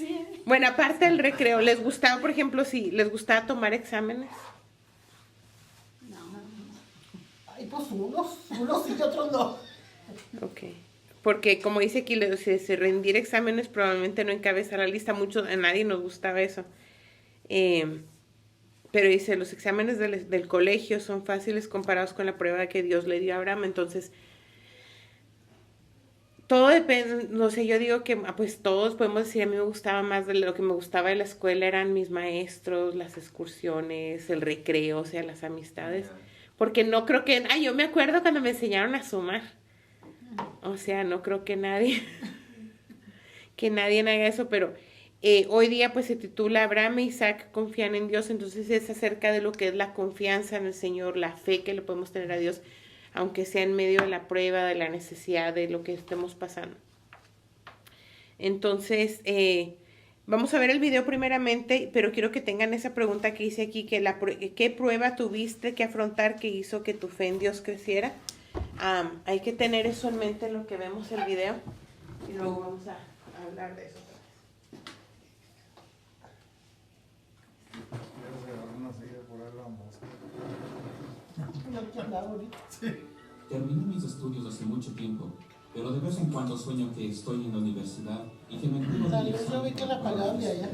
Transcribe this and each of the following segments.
Sí. Bueno, aparte del recreo, ¿les gustaba, por ejemplo, si les gustaba tomar exámenes? No. Ay, pues unos sí y otros no. Ok. Porque como dice aquí, si rendir exámenes probablemente no encabeza la lista. A nadie nos gustaba eso. Pero dice, los exámenes del colegio son fáciles comparados con la prueba que Dios le dio a Abraham. Entonces, todo depende, no sé, yo digo que pues todos podemos decir, a mí me gustaba más de lo que me gustaba de la escuela eran mis maestros, las excursiones, el recreo, o sea, las amistades. Porque no creo que, yo me acuerdo cuando me enseñaron a sumar. O sea, no creo que nadie, que nadie haga eso, pero hoy día pues se titula Abraham e Isaac confían en Dios, entonces es acerca de lo que es la confianza en el Señor, la fe que le podemos tener a Dios, aunque sea en medio de la prueba, de la necesidad, de lo que estemos pasando. Entonces, vamos a ver el video primeramente, pero quiero que tengan esa pregunta que hice aquí, ¿qué prueba tuviste que afrontar que hizo que tu fe en Dios creciera? Hay que tener eso en mente en lo que vemos el video y luego vamos a hablar de eso otra Sí. Terminé mis estudios hace mucho tiempo, pero de vez en cuando sueño que estoy en la universidad y que me encuentro Tal vez yo vi que la palabra allá.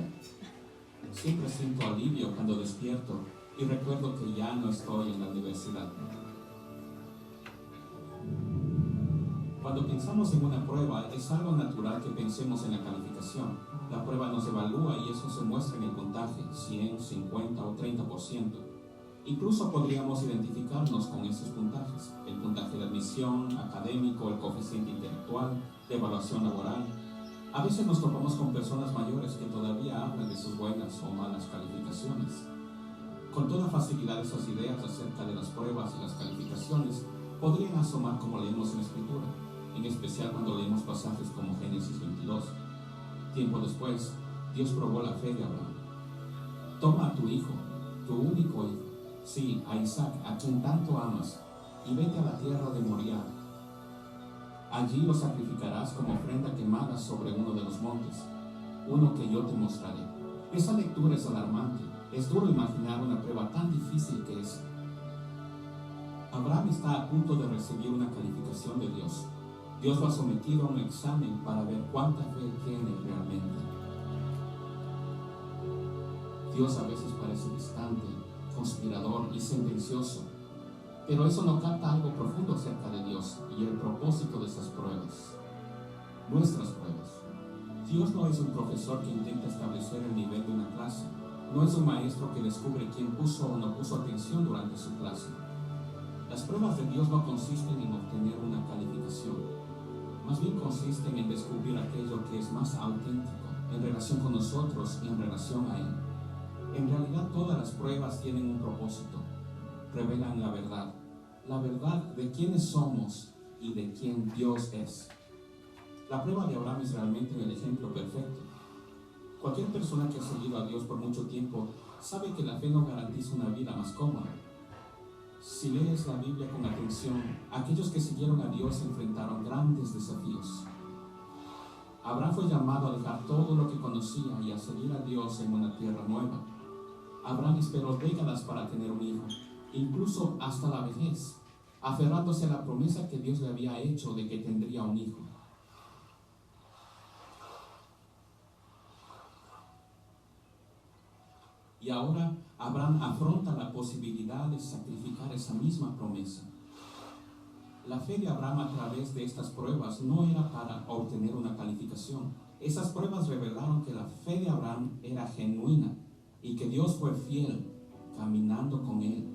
Siempre siento alivio cuando despierto y recuerdo que ya no estoy en la universidad. Cuando pensamos en una prueba, es algo natural que pensemos en la calificación. La prueba nos evalúa y eso se muestra en el puntaje, 100, 50 o 30%. Incluso podríamos identificarnos con esos puntajes, el puntaje de admisión, académico, el coeficiente intelectual, de evaluación laboral. A veces nos topamos con personas mayores que todavía hablan de sus buenas o malas calificaciones. Con toda facilidad esas ideas acerca de las pruebas y las calificaciones podrían asomar como leemos en la Escritura, en especial cuando leemos pasajes como Génesis 22. Tiempo después, Dios probó la fe de Abraham. Toma a tu hijo, tu único hijo, sí, a Isaac, a quien tanto amas, y vete a la tierra de Moriah. Allí lo sacrificarás como ofrenda quemada sobre uno de los montes, uno que yo te mostraré. Esa lectura es alarmante. Es duro imaginar una prueba tan difícil que es. Abraham está a punto de recibir una calificación de Dios. Dios lo ha sometido a un examen para ver cuánta fe tiene realmente. Dios a veces parece distante, conspirador y sentencioso, pero eso no capta algo profundo acerca de Dios y el propósito de esas pruebas, nuestras pruebas. Dios no es un profesor que intenta establecer el nivel de una clase, no es un maestro que descubre quién puso o no puso atención durante su clase. Las pruebas de Dios no consisten en obtener una calificación, más bien consisten en descubrir aquello que es más auténtico en relación con nosotros y en relación a Él. En realidad todas las pruebas tienen un propósito, revelan la verdad de quiénes somos y de quién Dios es. La prueba de Abraham es realmente el ejemplo perfecto. Cualquier persona que ha seguido a Dios por mucho tiempo sabe que la fe no garantiza una vida más cómoda. Si lees la Biblia con atención, aquellos que siguieron a Dios enfrentaron grandes desafíos. Abraham fue llamado a dejar todo lo que conocía y a seguir a Dios en una tierra nueva. Abraham esperó décadas para tener un hijo, incluso hasta la vejez, aferrándose a la promesa que Dios le había hecho de que tendría un hijo. Y ahora Abraham afronta la posibilidad de sacrificar esa misma promesa. La fe de Abraham a través de estas pruebas no era para obtener una calificación. Esas pruebas revelaron que la fe de Abraham era genuina y que Dios fue fiel, caminando con él.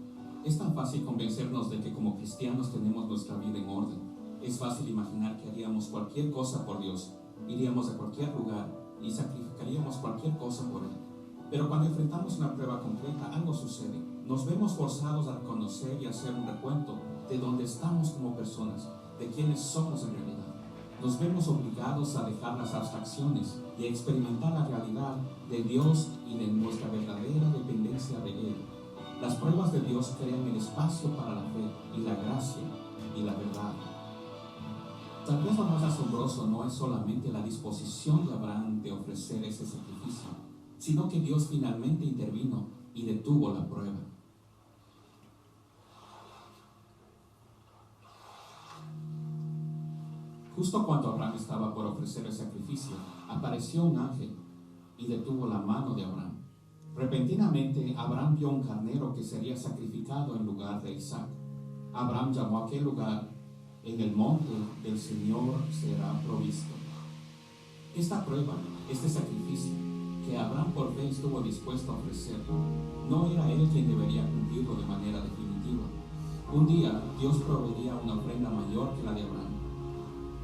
Es tan fácil convencernos de que como cristianos tenemos nuestra vida en orden. Es fácil imaginar que haríamos cualquier cosa por Dios, iríamos a cualquier lugar y sacrificaríamos cualquier cosa por Él. Pero cuando enfrentamos una prueba concreta, algo sucede. Nos vemos forzados a reconocer y hacer un recuento de dónde estamos como personas, de quiénes somos en realidad. Nos vemos obligados a dejar las abstracciones y a experimentar la realidad de Dios y de nuestra verdadera dependencia de Él. Las pruebas de Dios crean el espacio para la fe y la gracia y la verdad. Tal vez lo más asombroso no es solamente la disposición de Abraham de ofrecer ese sacrificio, sino que Dios finalmente intervino y detuvo la prueba. Justo cuando Abraham estaba por ofrecer el sacrificio, apareció un ángel y detuvo la mano de Abraham. Repentinamente, Abraham vio un carnero que sería sacrificado en lugar de Isaac. Abraham llamó a aquel lugar: en el monte del Señor será provisto. Esta prueba, este sacrificio que Abraham por fe estuvo dispuesto a ofrecer, no era él quien debería cumplirlo de manera definitiva. Un día Dios proveería una ofrenda mayor que la de Abraham.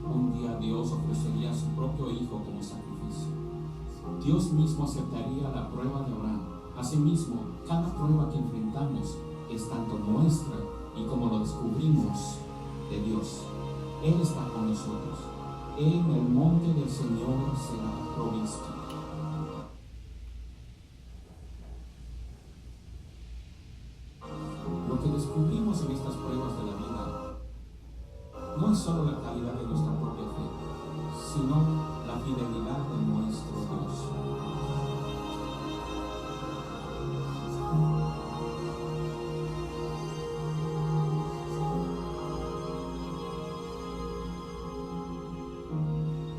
Un día Dios ofrecería a su propio hijo como sacrificio. Dios mismo aceptaría la prueba de Abraham. Asimismo, cada prueba que enfrentamos es tanto nuestra y como lo descubrimos de Dios. Él está con nosotros. En el monte del Señor será provisto. Lo que descubrimos en estas pruebas de la vida no es solo la calidad de nuestra propia fe, sino la fidelidad de nuestro Dios.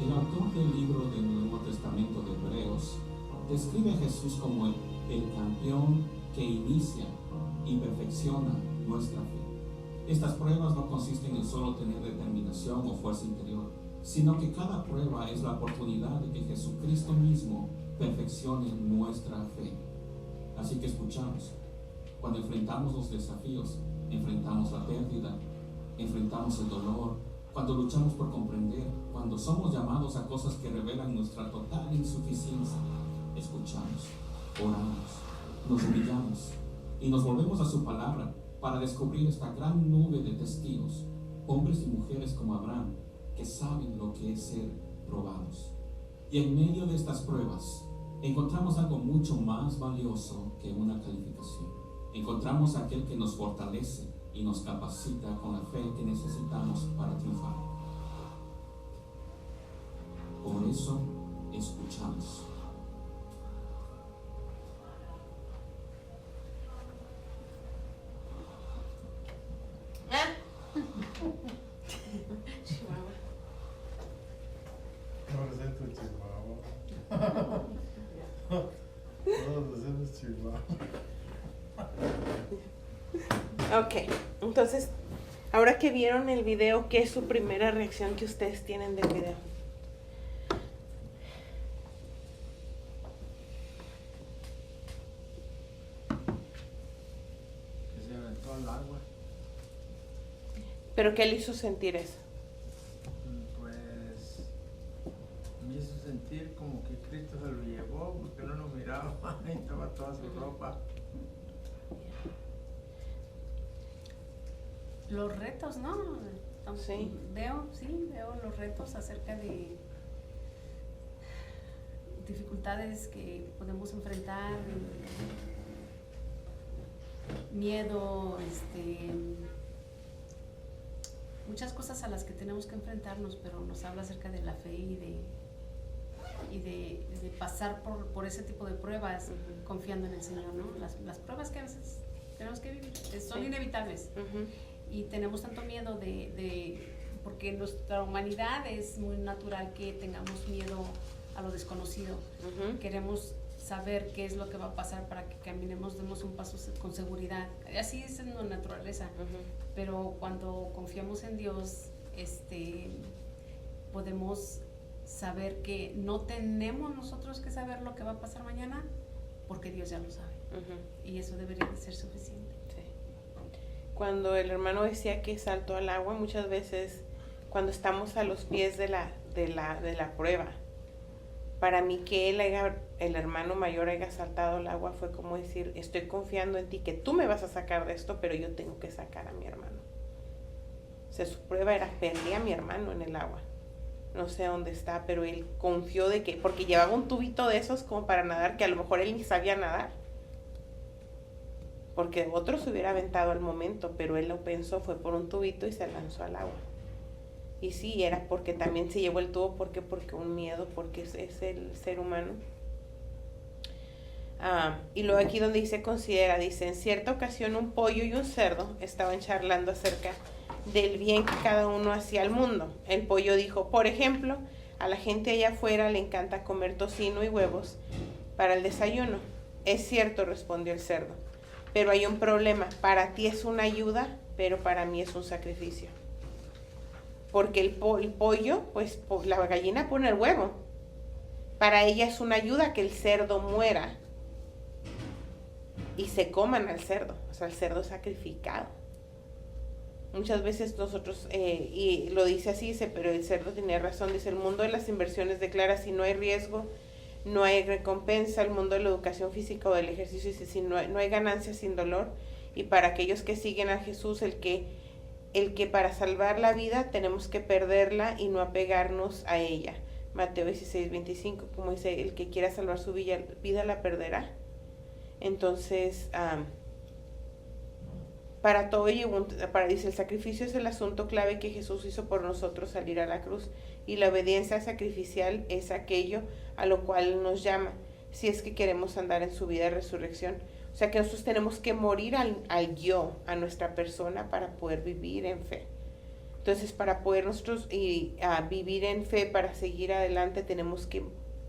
El autor del libro del Nuevo Testamento de Hebreos describe a Jesús como el campeón que inicia y perfecciona nuestra fe. Estas pruebas no consisten en solo tener determinación o fuerza interior, sino que cada prueba es la oportunidad de que Jesucristo mismo perfeccione nuestra fe. Así que escuchamos: cuando enfrentamos los desafíos, enfrentamos la pérdida, enfrentamos el dolor, cuando luchamos por comprender, cuando somos llamados a cosas que revelan nuestra total insuficiencia, escuchamos, oramos, nos humillamos y nos volvemos a su palabra para descubrir esta gran nube de testigos, hombres y mujeres como Abraham, que saben lo que es ser probados. Y en medio de estas pruebas encontramos algo mucho más valioso que una calificación. Encontramos a aquel que nos fortalece y nos capacita con la fe que necesitamos para triunfar. Por eso escuchamos. Ahora es tu chihuahua. Todos hacemos chihuahua. Ok, entonces, ahora que vieron el video, ¿qué es su primera reacción que ustedes tienen del video? Que se aventó al agua. ¿Pero qué le hizo sentir eso? Pues me hizo sentir como que Cristo se lo llevó porque no lo miraba y estaba toda su ropa. Los retos, ¿no? Sí. Veo los retos acerca de dificultades que podemos enfrentar, miedo, muchas cosas a las que tenemos que enfrentarnos, pero nos habla acerca de la fe y de pasar por ese tipo de pruebas confiando en el Señor, ¿no? Las pruebas que a veces tenemos que vivir son inevitables. Uh-huh. Y tenemos tanto miedo porque nuestra humanidad es muy natural que tengamos miedo a lo desconocido. Uh-huh. Queremos saber qué es lo que va a pasar para que caminemos, demos un paso con seguridad. Así es en la naturaleza. Uh-huh. Pero cuando confiamos en Dios, podemos saber que no tenemos nosotros que saber lo que va a pasar mañana, porque Dios ya lo sabe. Uh-huh. Y eso debería de ser suficiente. Cuando el hermano decía que saltó al agua, muchas veces cuando estamos a los pies de la prueba, para mí que el hermano mayor haya saltado al agua fue como decir: estoy confiando en ti, que tú me vas a sacar de esto, pero yo tengo que sacar a mi hermano. O sea, su prueba era: perdí a mi hermano en el agua. No sé dónde está, pero él confió de que, porque llevaba un tubito de esos como para nadar, que a lo mejor él ni sabía nadar. Porque otro se hubiera aventado al momento, pero él lo pensó, fue por un tubito y se lanzó al agua. Y sí, era porque también se llevó el tubo, porque un miedo, porque es el ser humano. Y luego aquí donde dice considera, dice, en cierta ocasión un pollo y un cerdo estaban charlando acerca del bien que cada uno hacía al mundo. El pollo dijo, por ejemplo, a la gente allá afuera le encanta comer tocino y huevos para el desayuno. Es cierto, respondió el cerdo, pero hay un problema. Para ti es una ayuda, pero para mí es un sacrificio. Porque el pollo, pues la gallina pone el huevo. Para ella es una ayuda que el cerdo muera y se coman al cerdo, o sea, el cerdo sacrificado. Muchas veces nosotros, y lo dice así, dice, pero el cerdo tenía razón, dice, el mundo de las inversiones declara si no hay riesgo, no hay recompensa. El mundo de la educación física o del ejercicio dice, si no hay ganancia sin dolor. Y para aquellos que siguen a Jesús, el que para salvar la vida tenemos que perderla y no apegarnos a ella. Mateo 16:25, como dice, el que quiera salvar su vida la perderá. Entonces, para todo ello, dice, el sacrificio es el asunto clave que Jesús hizo por nosotros salir a la cruz. Y la obediencia sacrificial es aquello a lo cual nos llama, si es que queremos andar en su vida de resurrección. O sea que nosotros tenemos que morir al yo, a nuestra persona, para poder vivir en fe. Entonces, para poder nosotros vivir en fe, para seguir adelante, tenemos que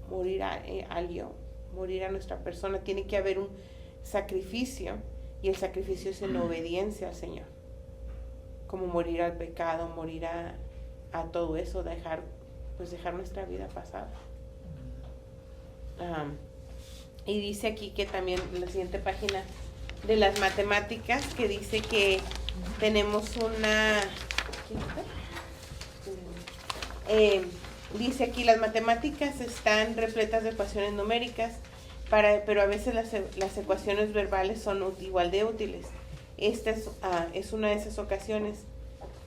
morir al yo, morir a nuestra persona. Tiene que haber un sacrificio, y el sacrificio es en obediencia al Señor. Como morir al pecado, morir a todo eso, dejar nuestra vida pasada. Y dice aquí que también en la siguiente página de las matemáticas, que dice que tenemos dice aquí, las matemáticas están repletas de ecuaciones numéricas, pero a veces las ecuaciones verbales son igual de útiles. Esta es una de esas ocasiones.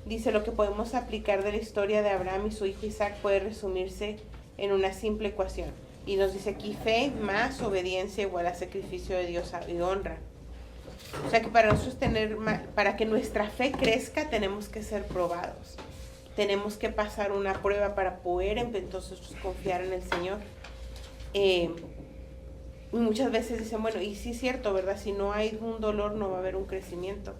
Dice, lo que podemos aplicar de la historia de Abraham y su hijo Isaac puede resumirse en una simple ecuación. Y nos dice aquí, fe más obediencia igual a sacrificio de Dios y honra. O sea que para nosotros para que nuestra fe crezca, tenemos que ser probados. Tenemos que pasar una prueba para poder entonces confiar en el Señor. Muchas veces dicen, bueno, y sí es cierto, ¿verdad? Si no hay un dolor, no va a haber un crecimiento.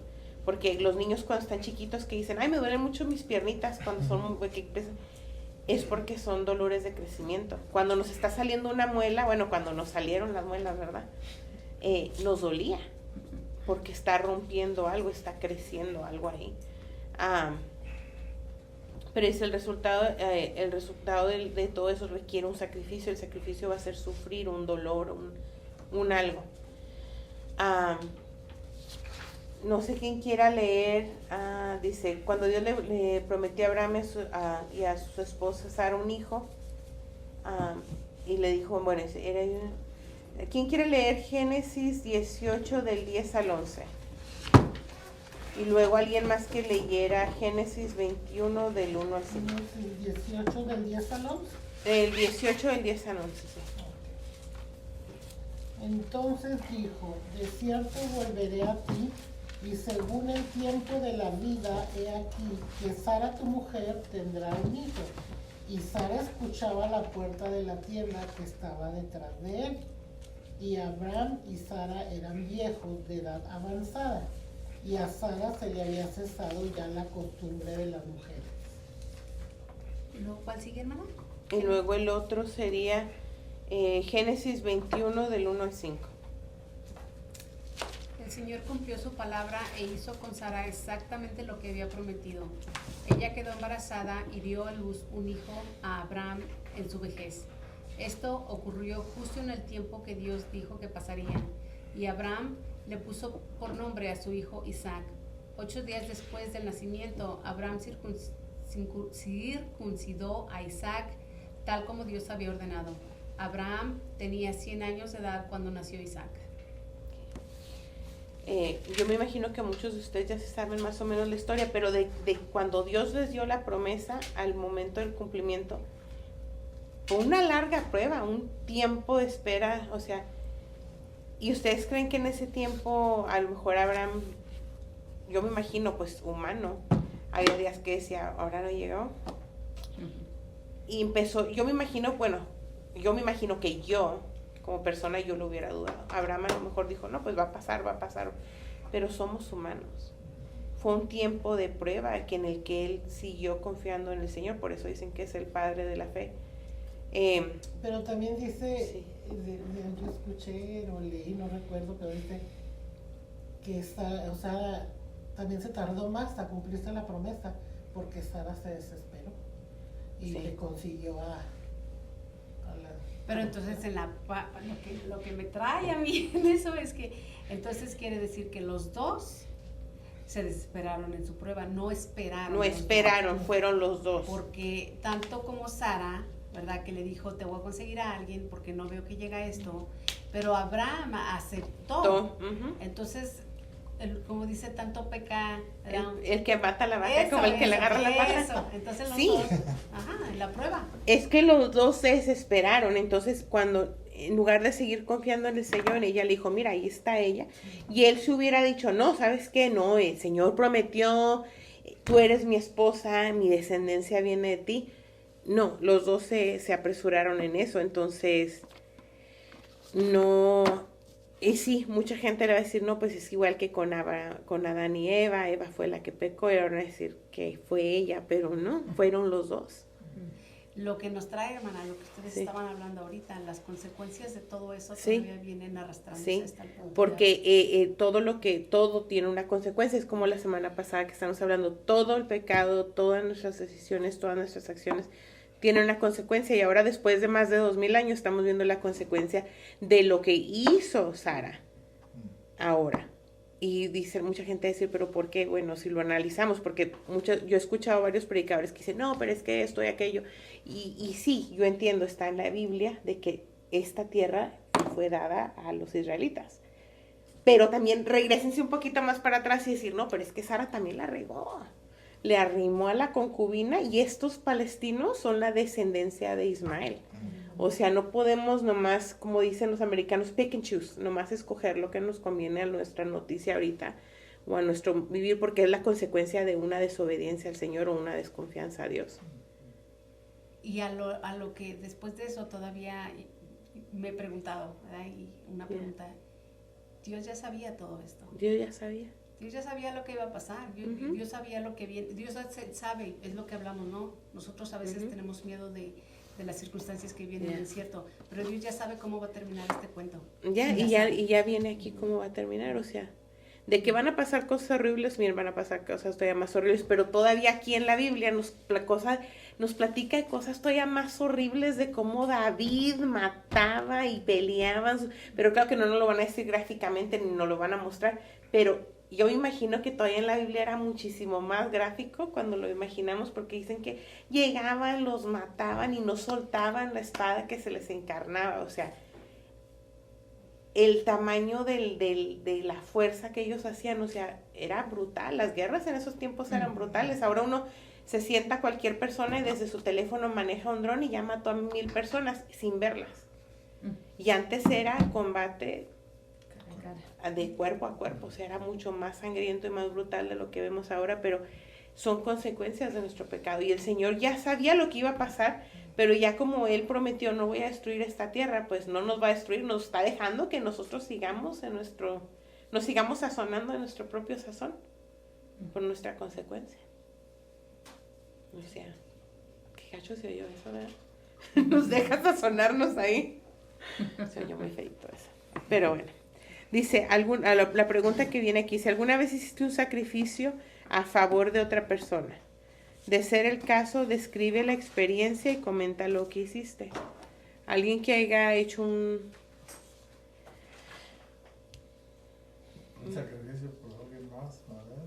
Porque los niños cuando están chiquitos que dicen, ay, me duelen mucho mis piernitas cuando son muy pequeños, es porque son dolores de crecimiento. Cuando nos está saliendo una muela, bueno, cuando nos salieron las muelas, ¿verdad? Nos dolía, porque está rompiendo algo, está creciendo algo ahí. Pero es el resultado de todo eso requiere un sacrificio. El sacrificio va a ser sufrir un dolor, un algo. No sé quién quiera leer. Dice, cuando Dios le prometió a Abraham y a su esposa Sara un hijo, y le dijo, bueno, ¿quién quiere leer Génesis 18 del 10 al 11? Y luego alguien más que leyera Génesis 21 del 1 al 5. ¿El 18 del 10 al 11? El 18 del 10 al 11, sí. Entonces dijo, de cierto volveré a ti, y según el tiempo de la vida, he aquí que Sara tu mujer tendrá un hijo. Y Sara escuchaba la puerta de la tienda que estaba detrás de él. Y Abraham y Sara eran viejos de edad avanzada, y a Sara se le había cesado ya la costumbre de las mujeres. ¿Y luego cuál sigue, hermano? Y luego el otro sería Génesis 21 del 1 al 5. El Señor cumplió su palabra e hizo con Sara exactamente lo que había prometido. Ella quedó embarazada y dio a luz un hijo a Abraham en su vejez. Esto ocurrió justo en el tiempo que Dios dijo que pasaría, y Abraham le puso por nombre a su hijo Isaac. 8 días después del nacimiento, Abraham circuncidó a Isaac tal como Dios había ordenado. Abraham tenía 100 años de edad cuando nació Isaac. Yo me imagino que muchos de ustedes ya se saben más o menos la historia, pero de cuando Dios les dio la promesa al momento del cumplimiento, fue una larga prueba, un tiempo de espera, o sea, ¿y ustedes creen que en ese tiempo a lo mejor Abraham, yo me imagino pues humano, Había días que decía, ahora no llegó. Y empezó, yo me imagino que yo, como persona, yo lo hubiera dudado. Abraham a lo mejor dijo, no, pues va a pasar. Pero somos humanos. Fue un tiempo de prueba en el que él siguió confiando en el Señor, por eso dicen que es el padre de la fe. Pero también dice, Sí. yo escuché o leí, no recuerdo, pero dice que Sara también se tardó más a cumplirse la promesa porque Sara se desesperó y Sí. le consiguió a la... Pero entonces lo que me trae a mí en eso es que entonces quiere decir que los dos se desesperaron en su prueba, no esperaron. No esperaron, fueron los dos. Porque tanto como Sara, ¿verdad? Que le dijo, te voy a conseguir a alguien porque no veo que llega esto, pero Abraham aceptó. Uh-huh. Entonces, como dice, tanto peca... El que mata la vaca, como el que le agarra la pata. Eso, entonces los Sí. dos, en la prueba. Es que los dos se desesperaron, entonces cuando en lugar de seguir confiando en el Señor, ella le dijo, mira, ahí está ella, y él se hubiera dicho, no, ¿sabes qué? No, el Señor prometió, tú eres mi esposa, mi descendencia viene de ti. No, los dos se apresuraron en eso, entonces no, y sí, mucha gente le va a decir, no, pues es igual que con Adán y Eva fue la que pecó, y ahora van a decir que fue ella, pero no, fueron los dos. Lo que nos trae, hermana, lo que ustedes Sí. estaban hablando ahorita, las consecuencias de todo eso Sí. todavía vienen arrastrándose Sí, hasta el punto. porque todo tiene una consecuencia, es como la semana pasada que estamos hablando, todo el pecado, todas nuestras decisiones, todas nuestras acciones tienen una consecuencia, y ahora después de más de 2000 años estamos viendo la consecuencia de lo que hizo Sara ahora. Y dice mucha gente decir, pero ¿por qué? Bueno, si lo analizamos, porque yo he escuchado a varios predicadores que dicen, no, pero es que esto y aquello. Y sí, yo entiendo, está en la Biblia de que esta tierra fue dada a los israelitas. Pero también regrésense un poquito más para atrás y decir, no, pero es que Sara también la regó. Le arrimó a la concubina, y estos palestinos son la descendencia de Ismael. O sea, no podemos nomás, como dicen los americanos, pick and choose, nomás escoger lo que nos conviene a nuestra noticia ahorita o a nuestro vivir, porque es la consecuencia de una desobediencia al Señor o una desconfianza a Dios. Y a lo que después de eso todavía me he preguntado, ¿verdad? Y una pregunta, Dios ya sabía todo esto. Dios ya sabía. Dios ya sabía lo que iba a pasar, Dios sabía lo que viene, Dios sabe, es lo que hablamos, ¿no? Nosotros a veces tenemos miedo de las circunstancias que vienen, es cierto, pero Dios ya sabe cómo va a terminar este cuento. Y ya viene aquí cómo va a terminar, o sea, de que van a pasar cosas horribles, miren, van a pasar cosas todavía más horribles, pero todavía aquí en la Biblia nos platica de cosas todavía más horribles, de cómo David mataba y peleaban, pero claro que no nos lo van a decir gráficamente ni nos lo van a mostrar, pero yo me imagino que todavía en la Biblia era muchísimo más gráfico cuando lo imaginamos, porque dicen que llegaban, los mataban y no soltaban la espada que se les encarnaba, o sea, el tamaño de la fuerza que ellos hacían, o sea, era brutal. Las guerras en esos tiempos eran brutales. Ahora uno se sienta cualquier persona y desde su teléfono maneja un dron y ya mató a 1000 personas sin verlas. Y antes era combate de cuerpo a cuerpo, o sea, era mucho más sangriento y más brutal de lo que vemos ahora, pero son consecuencias de nuestro pecado. Y el Señor ya sabía lo que iba a pasar, pero ya como Él prometió, no voy a destruir esta tierra, pues no nos va a destruir, nos está dejando que nosotros sigamos nos sigamos sazonando en nuestro propio sazón, por nuestra consecuencia. O sea, qué gacho se oyó eso, ¿verdad? Nos deja sazonarnos ahí. Se oyó muy feito eso. Pero bueno, dice, la pregunta que viene aquí, si alguna vez hiciste un sacrificio a favor de otra persona. De ser el caso, describe la experiencia y comenta lo que hiciste. Alguien que haya hecho un sacrificio por alguien más, a ver.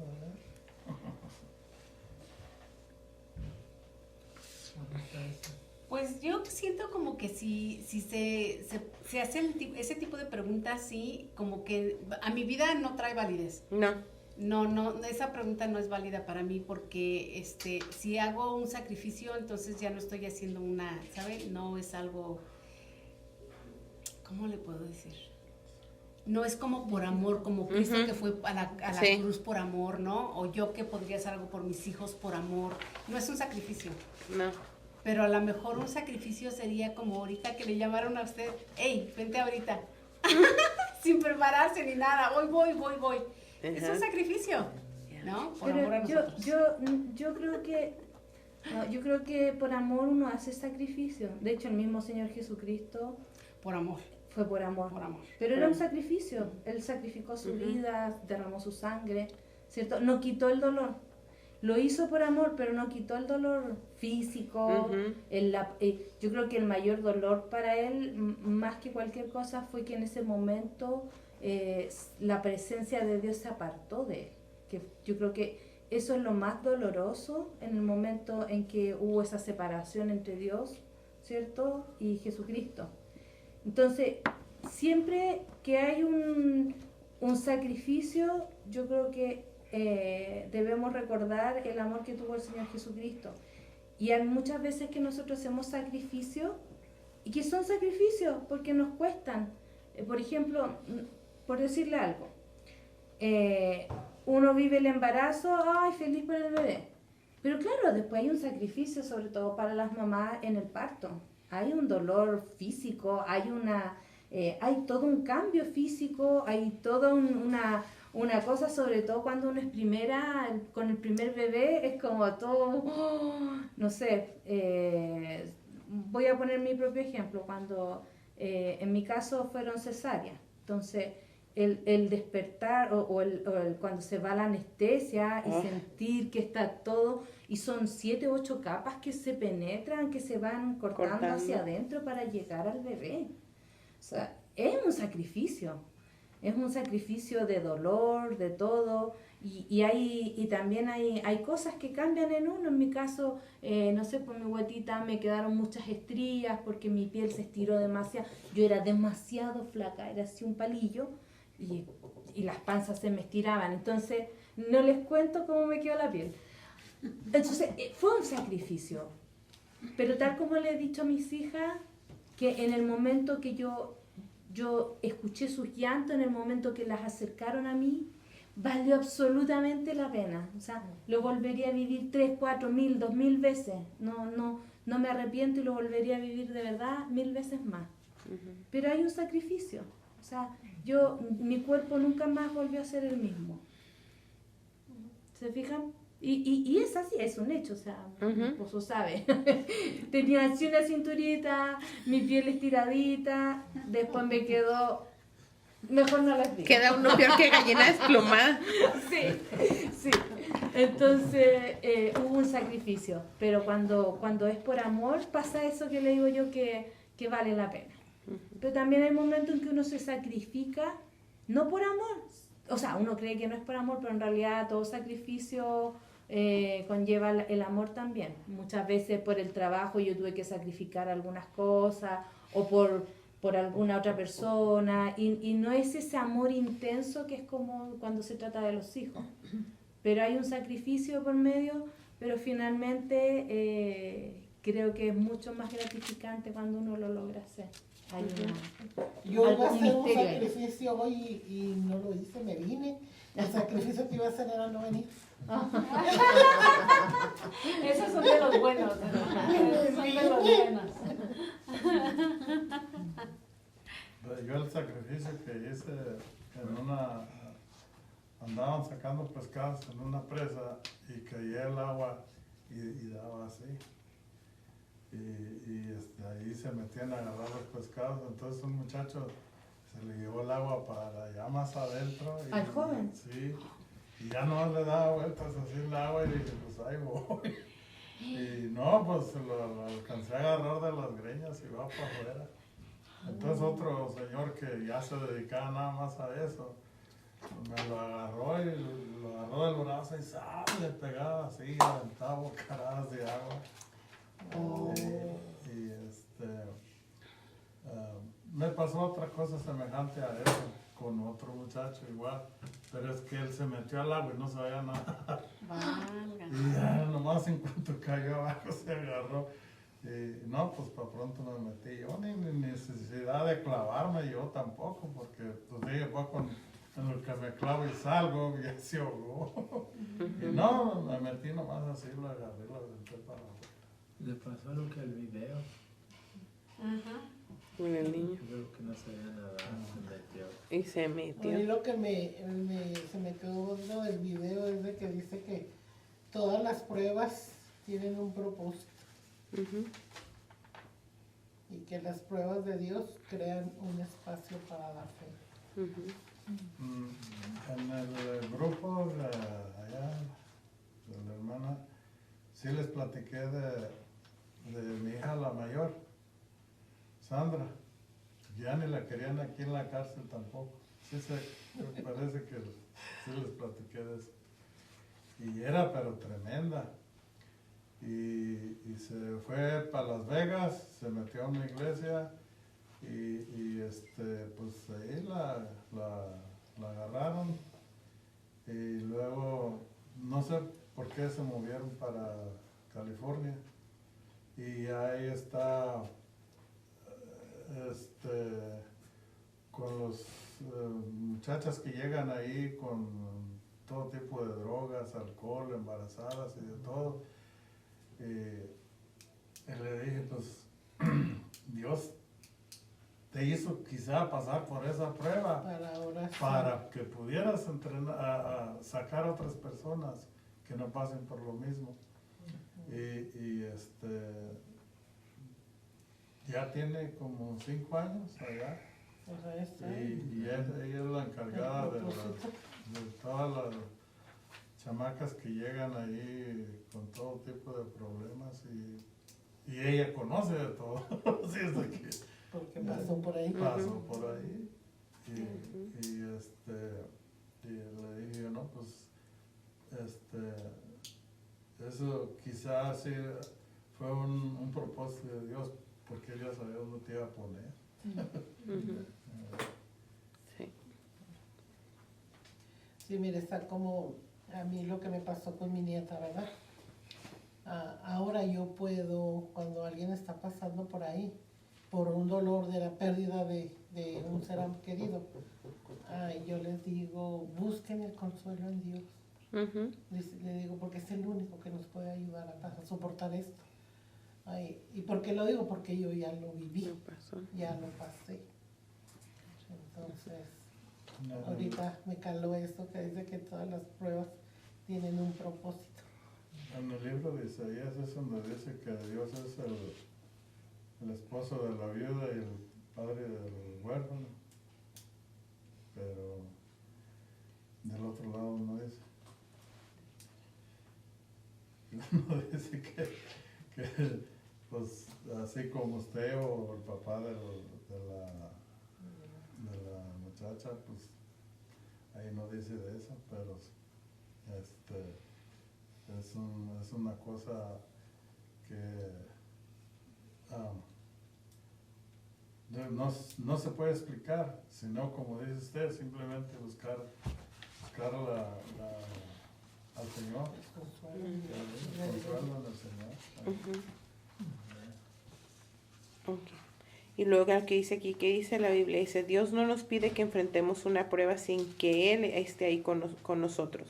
Pues yo siento como que si se hace ese tipo de preguntas, sí, como que a mi vida no trae validez. No, esa pregunta no es válida para mí porque si hago un sacrificio, entonces ya no estoy haciendo ¿sabe? No es algo, ¿cómo le puedo decir? no es como por amor, como Cristo Ujú. que fue a la Sí. cruz por amor, ¿no? O yo que podría hacer algo por mis hijos por amor. No es un sacrificio. No. Pero a lo mejor un sacrificio sería como ahorita que le llamaron a usted, hey, vente ahorita, sin prepararse ni nada, hoy voy. Es Ajá. un sacrificio, ¿no? Por Pero amor a nosotros. yo creo que por amor uno hace sacrificio. De hecho, el mismo Señor Jesucristo Por amor, fue por amor. por amor. Pero era un sacrificio. Él sacrificó su Ujú. vida, derramó su sangre, ¿cierto? No quitó el dolor. Lo hizo por amor, pero no quitó el dolor físico. Ujú. Yo creo que el mayor dolor para él, más que cualquier cosa, fue que en ese momento la presencia de Dios se apartó de él. Que yo creo que eso es lo más doloroso en el momento en que hubo esa separación entre Dios, ¿cierto? Y Jesucristo. Entonces, siempre que hay un sacrificio, yo creo que debemos recordar el amor que tuvo el Señor Jesucristo. Y hay muchas veces que nosotros hacemos sacrificios, y que son sacrificios porque nos cuestan. Por ejemplo, por decirle algo, uno vive el embarazo, ay, feliz por el bebé. Pero claro, después hay un sacrificio, sobre todo para las mamás en el parto. Hay un dolor físico, hay todo un cambio físico, hay toda una cosa, sobre todo cuando uno es con el primer bebé, es como todo, no sé, voy a poner mi propio ejemplo, cuando en mi caso fueron cesáreas, entonces el despertar cuando se va la anestesia y sentir que está todo, y son 7 u 8 capas que se penetran, que se van cortando hacia adentro para llegar al bebé. O sea, es un sacrificio de dolor, de todo, y también hay cosas que cambian en uno. En mi caso, no sé, por mi guatita me quedaron muchas estrías porque mi piel se estiró demasiado. Yo era demasiado flaca, era así un palillo, y las panzas se me estiraban. Entonces, no les cuento cómo me quedó la piel. Entonces, fue un sacrificio. Pero tal como le he dicho a mis hijas, que en el momento que yo escuché sus llantos, en el momento que las acercaron a mí, valió absolutamente la pena. O sea, lo volvería a vivir 3, 4, 1000, 2000 veces. No me arrepiento y lo volvería a vivir de verdad 1000 veces más. Pero hay un sacrificio. O sea, mi cuerpo nunca más volvió a ser el mismo. ¿Se fijan? Y es así, es un hecho, o sea, mi esposo sabe. Tenía así una cinturita, mi piel estiradita, después me quedó... Mejor no las digo. Queda uno peor que gallina desplumada. Sí. Entonces hubo un sacrificio, pero cuando es por amor pasa eso que le digo yo que vale la pena. Pero también hay momentos en que uno se sacrifica, no por amor. O sea, uno cree que no es por amor, pero en realidad todo sacrificio conlleva el amor también. Muchas veces por el trabajo yo tuve que sacrificar algunas cosas, o por alguna otra persona, y no es ese amor intenso que es como cuando se trata de los hijos. Pero hay un sacrificio por medio, pero finalmente creo que es mucho más gratificante cuando uno lo logra hacer. Hay Yo iba a hacer un misterio ahí. sacrificio hoy y no lo hice, me vine. El sacrificio que iba a hacer era no venir. Esos son de los buenos, ¿verdad? Esos son de los buenos. Yo el sacrificio que hice andaban sacando pescados en una presa y caía el agua y daba así. Ahí se metían a agarrar los pescados, entonces un muchacho se le llevó el agua para allá más adentro. ¿Al joven? Sí, y ya no le daba vueltas así el agua y dije, pues ahí voy. Y no, pues lo alcancé a agarrar de las greñas y va para afuera. Entonces otro señor que ya se dedicaba nada más a eso, me lo agarró y lo agarró del brazo y ¡sale! Le pegaba así, aventaba bocaradas de agua. Me pasó otra cosa semejante a eso con otro muchacho igual, pero es que él se metió al agua y no sabía nada. Válgame. Y ya nomás en cuanto cayó abajo se agarró y Y no, pues para pronto me metí. Yo ni necesidad de clavarme, yo tampoco, porque pues dije, pues en lo que me clavo y salgo, ya se ahogó. Y no, me metí nomás así, lo agarré, lo aventé para abajo. Le pasó lo que al video. Ajá. Con el niño. Creo que no sabía nada, se metió. Y se A mí metió. lo que se me quedó dentro del video es de que dice que todas las pruebas tienen un propósito Ujú. y que las pruebas de Dios crean un espacio para la fe. Ujú. En el grupo de allá, de la hermana, sí les platiqué de mi hija la mayor, Sandra. Ya ni la querían aquí en la cárcel tampoco. Sí, me parece que sí les platiqué de eso. Y era pero tremenda. Y se fue para Las Vegas, se metió a una iglesia y pues ahí la agarraron y luego no sé por qué se movieron para California y ahí está con los muchachas que llegan ahí con todo tipo de drogas, alcohol, embarazadas y de todo. Y le dije, pues, Dios te hizo quizá pasar por esa prueba Para ahora sí. para que pudieras entrenar, a sacar a otras personas que no pasen por lo mismo. Ya tiene como 5 años allá. Pues ahí está. Y ella es la encargada de todas las chamacas que llegan ahí con todo tipo de problemas y ella conoce de todo. Sí, es de que Porque pasó por ahí. pasó por ahí y le dije yo, no, pues eso quizás sí fue un propósito de Dios porque Él ya sabía dónde te iba a poner. Ujú. Sí. Sí, mire, está como a mí lo que me pasó con mi nieta, ¿verdad? Ahora yo puedo, cuando alguien está pasando por ahí, por un dolor de la pérdida de un ser querido, yo les digo, busquen el consuelo en Dios. Ujú. Le digo, porque es el único que nos puede ayudar a soportar esto. ¿Y por qué lo digo? Porque yo ya lo viví, No pasó. ya lo pasé. Entonces, No, ahorita me caló esto que dice que todas las pruebas tienen un propósito. En el libro de Isaías es donde dice que Dios es el esposo de la viuda y el padre del huérfano, pero del otro lado no dice. No dice que pues así como usted o el papá de la muchacha, pues ahí no dice de eso, pero es una cosa que no se puede explicar, sino como dice usted, simplemente buscar al Señor, El consuelo. el consuelo en el Señor. Ujú. Ok. Y luego aquí dice aquí, ¿qué dice la Biblia? Dice, Dios no nos pide que enfrentemos una prueba sin que Él esté ahí con nosotros.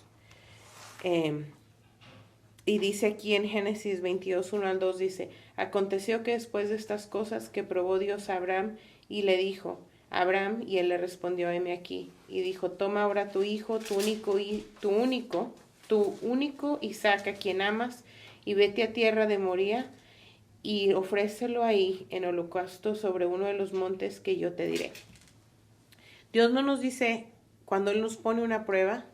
Y dice aquí en Génesis 22, 1 al 2, dice, aconteció que después de estas cosas que probó Dios a Abraham y le dijo, Abraham, y él le respondió, heme aquí. Y dijo, toma ahora tu hijo, tu único Isaac, a quien amas, y vete a tierra de Moría, y ofrécelo ahí en holocausto sobre uno de los montes que yo te diré. Dios no nos dice, cuando Él nos pone una prueba,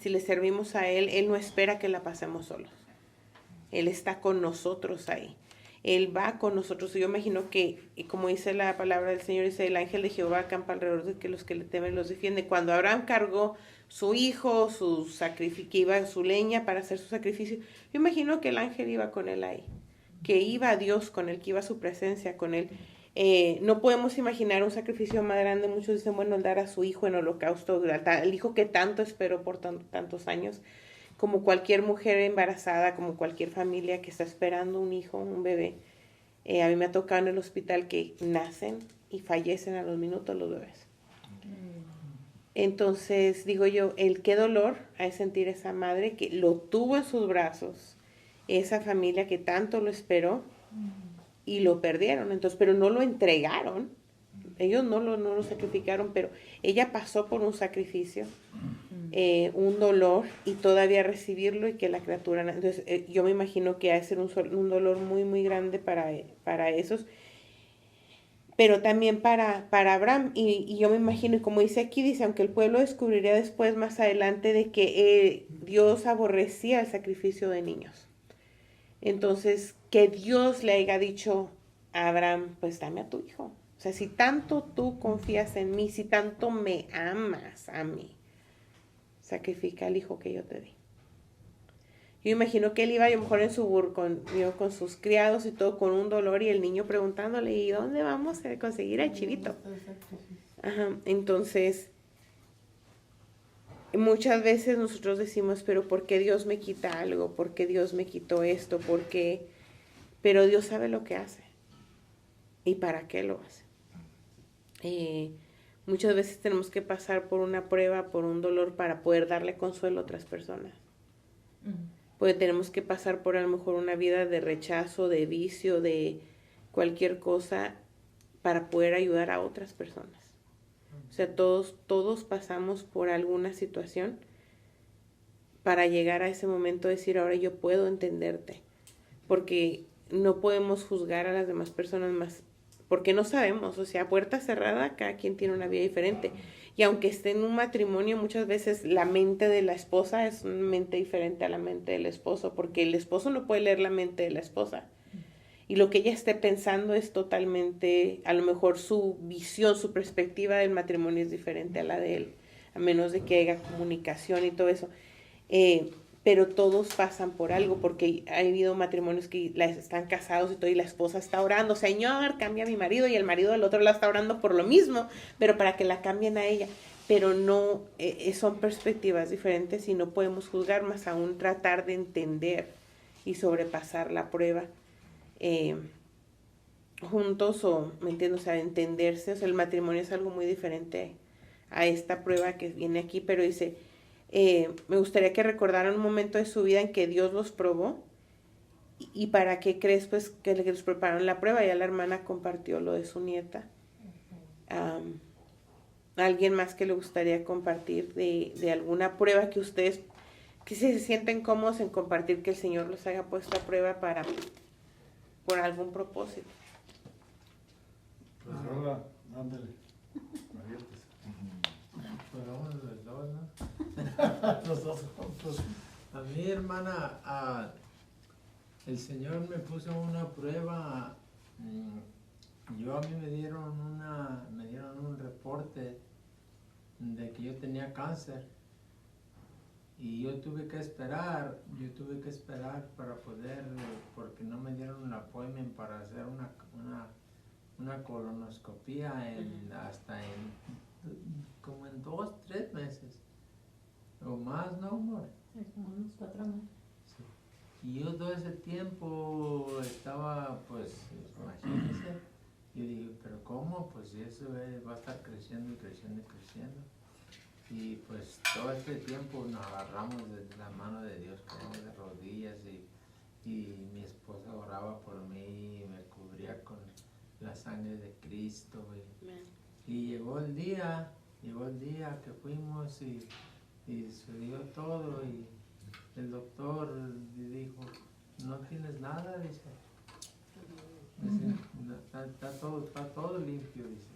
si le servimos a Él, Él no espera que la pasemos solos. Él está con nosotros ahí. Él va con nosotros. Yo imagino que, como dice la palabra del Señor, dice, el ángel de Jehová acampa alrededor de que los que le temen los defiende. Cuando Abraham cargó su hijo, su leña para hacer su sacrificio, yo imagino que el ángel iba con él ahí, que iba a Dios con él, que iba a su presencia con él. No podemos imaginar un sacrificio más grande. Muchos dicen, bueno, el dar a su hijo en holocausto, el hijo que tanto esperó por tantos años, como cualquier mujer embarazada, como cualquier familia que está esperando un hijo, un bebé. A mí me ha tocado en el hospital que nacen y fallecen a los minutos los bebés. Entonces, digo yo, qué dolor hay sentir esa madre que lo tuvo en sus brazos, esa familia que tanto lo esperó y lo perdieron. Entonces, pero no lo entregaron. Ellos no lo sacrificaron, pero ella pasó por un sacrificio, un dolor, y todavía recibirlo y que la criatura... Entonces, yo me imagino que ha de ser un dolor muy, muy grande para esos, pero también para Abraham. Y yo me imagino, y como dice aquí, dice, aunque el pueblo descubriría después, más adelante, de que Dios aborrecía el sacrificio de niños. Entonces, que Dios le haya dicho a Abraham, pues dame a tu hijo. O sea, si tanto tú confías en mí, si tanto me amas a mí, sacrifica al hijo que yo te di. Yo imagino que él iba a lo mejor en su con sus criados y todo, con un dolor, y el niño preguntándole, ¿y dónde vamos a conseguir al chivito? Ajá, entonces, muchas veces nosotros decimos, pero ¿por qué Dios me quita algo? ¿Por qué Dios me quitó esto? ¿Por qué? Pero Dios sabe lo que hace y para qué lo hace. Muchas veces tenemos que pasar por una prueba, por un dolor, para poder darle consuelo a otras personas. Porque tenemos que pasar por a lo mejor una vida de rechazo, de vicio, de cualquier cosa, para poder ayudar a otras personas. O sea, todos pasamos por alguna situación para llegar a ese momento de decir, ahora yo puedo entenderte. Porque no podemos juzgar a las demás personas más, porque no sabemos. O sea, puerta cerrada, cada quien tiene una vida diferente. Y aunque esté en un matrimonio, muchas veces la mente de la esposa es una mente diferente a la mente del esposo, porque el esposo no puede leer la mente de la esposa. Y lo que ella esté pensando es totalmente, a lo mejor su visión, su perspectiva del matrimonio es diferente a la de él, a menos de que haya comunicación y todo eso. Pero todos pasan por algo, porque ha habido matrimonios que están casados y todo, y la esposa está orando, Señor, cambia a mi marido, y el marido del otro la está orando por lo mismo, pero para que la cambien a ella. Pero no, son perspectivas diferentes y no podemos juzgar, más aún tratar de entender y sobrepasar la prueba juntos, o, ¿me entiendes? O sea, entenderse. O sea, el matrimonio es algo muy diferente a esta prueba que viene aquí, pero dice... me gustaría que recordaran un momento de su vida en que Dios los probó, y para qué crees pues que les prepararon la prueba. Ya la hermana compartió lo de su nieta. ¿Alguien más que le gustaría compartir de alguna prueba que ustedes, que se sienten cómodos en compartir, que el Señor los haya puesto a prueba por algún propósito? Pues ahora, ándale. Aviéntese. Pues vamos los dos, ¿no? Los dos juntos. A mí, hermana, el Señor me puso una prueba. A mí me dieron un reporte de que yo tenía cáncer, y yo tuve que esperar para poder, porque no me dieron un appointment para hacer una colonoscopia como en 2-3 meses o más, ¿no, amor? Como unos 4 meses. Sí. Y yo todo ese tiempo estaba, pues, imagínense, yo dije, pero ¿cómo? Pues eso va a estar creciendo y creciendo y creciendo. Y pues todo este tiempo nos agarramos de la mano de Dios, como de rodillas, y mi esposa oraba por mí y me cubría con la sangre de Cristo. Y llegó el día que fuimos y se dio todo, y el doctor dijo, no tienes nada, dice, está todo limpio, dice,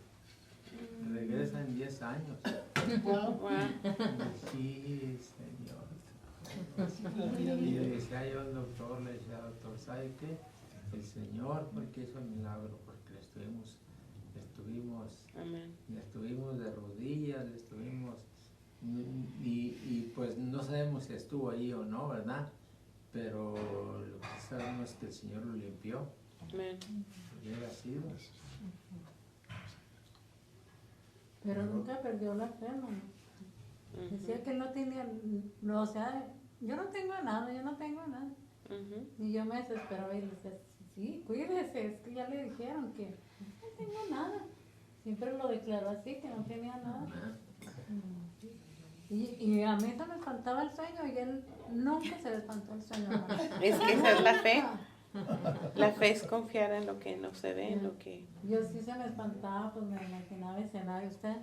regresa en 10 años. Wow. Sí, Señor. Y le decía yo al doctor, ¿sabe qué? El Señor fue el que hizo el milagro, porque estuvimos de rodillas, y pues no sabemos si estuvo ahí o no, ¿verdad? Pero lo que sabemos es que el Señor lo limpió. Amén. Hubiera sido. Pero nunca perdió la fe, hermano. Decía que él no tenía, o sea, yo no tengo nada. Y yo me desesperaba y le decía, Sí, cuídese, es que ya le dijeron que no tengo nada. Siempre lo declaró así, que no tenía nada. Y a mí se me espantaba el sueño y él nunca se le espantó el sueño. Es que esa es la fe. La fe es confiar en lo que no se ve, en lo que... Yo sí se me espantaba, pues me imaginaba escenarios. Ustedes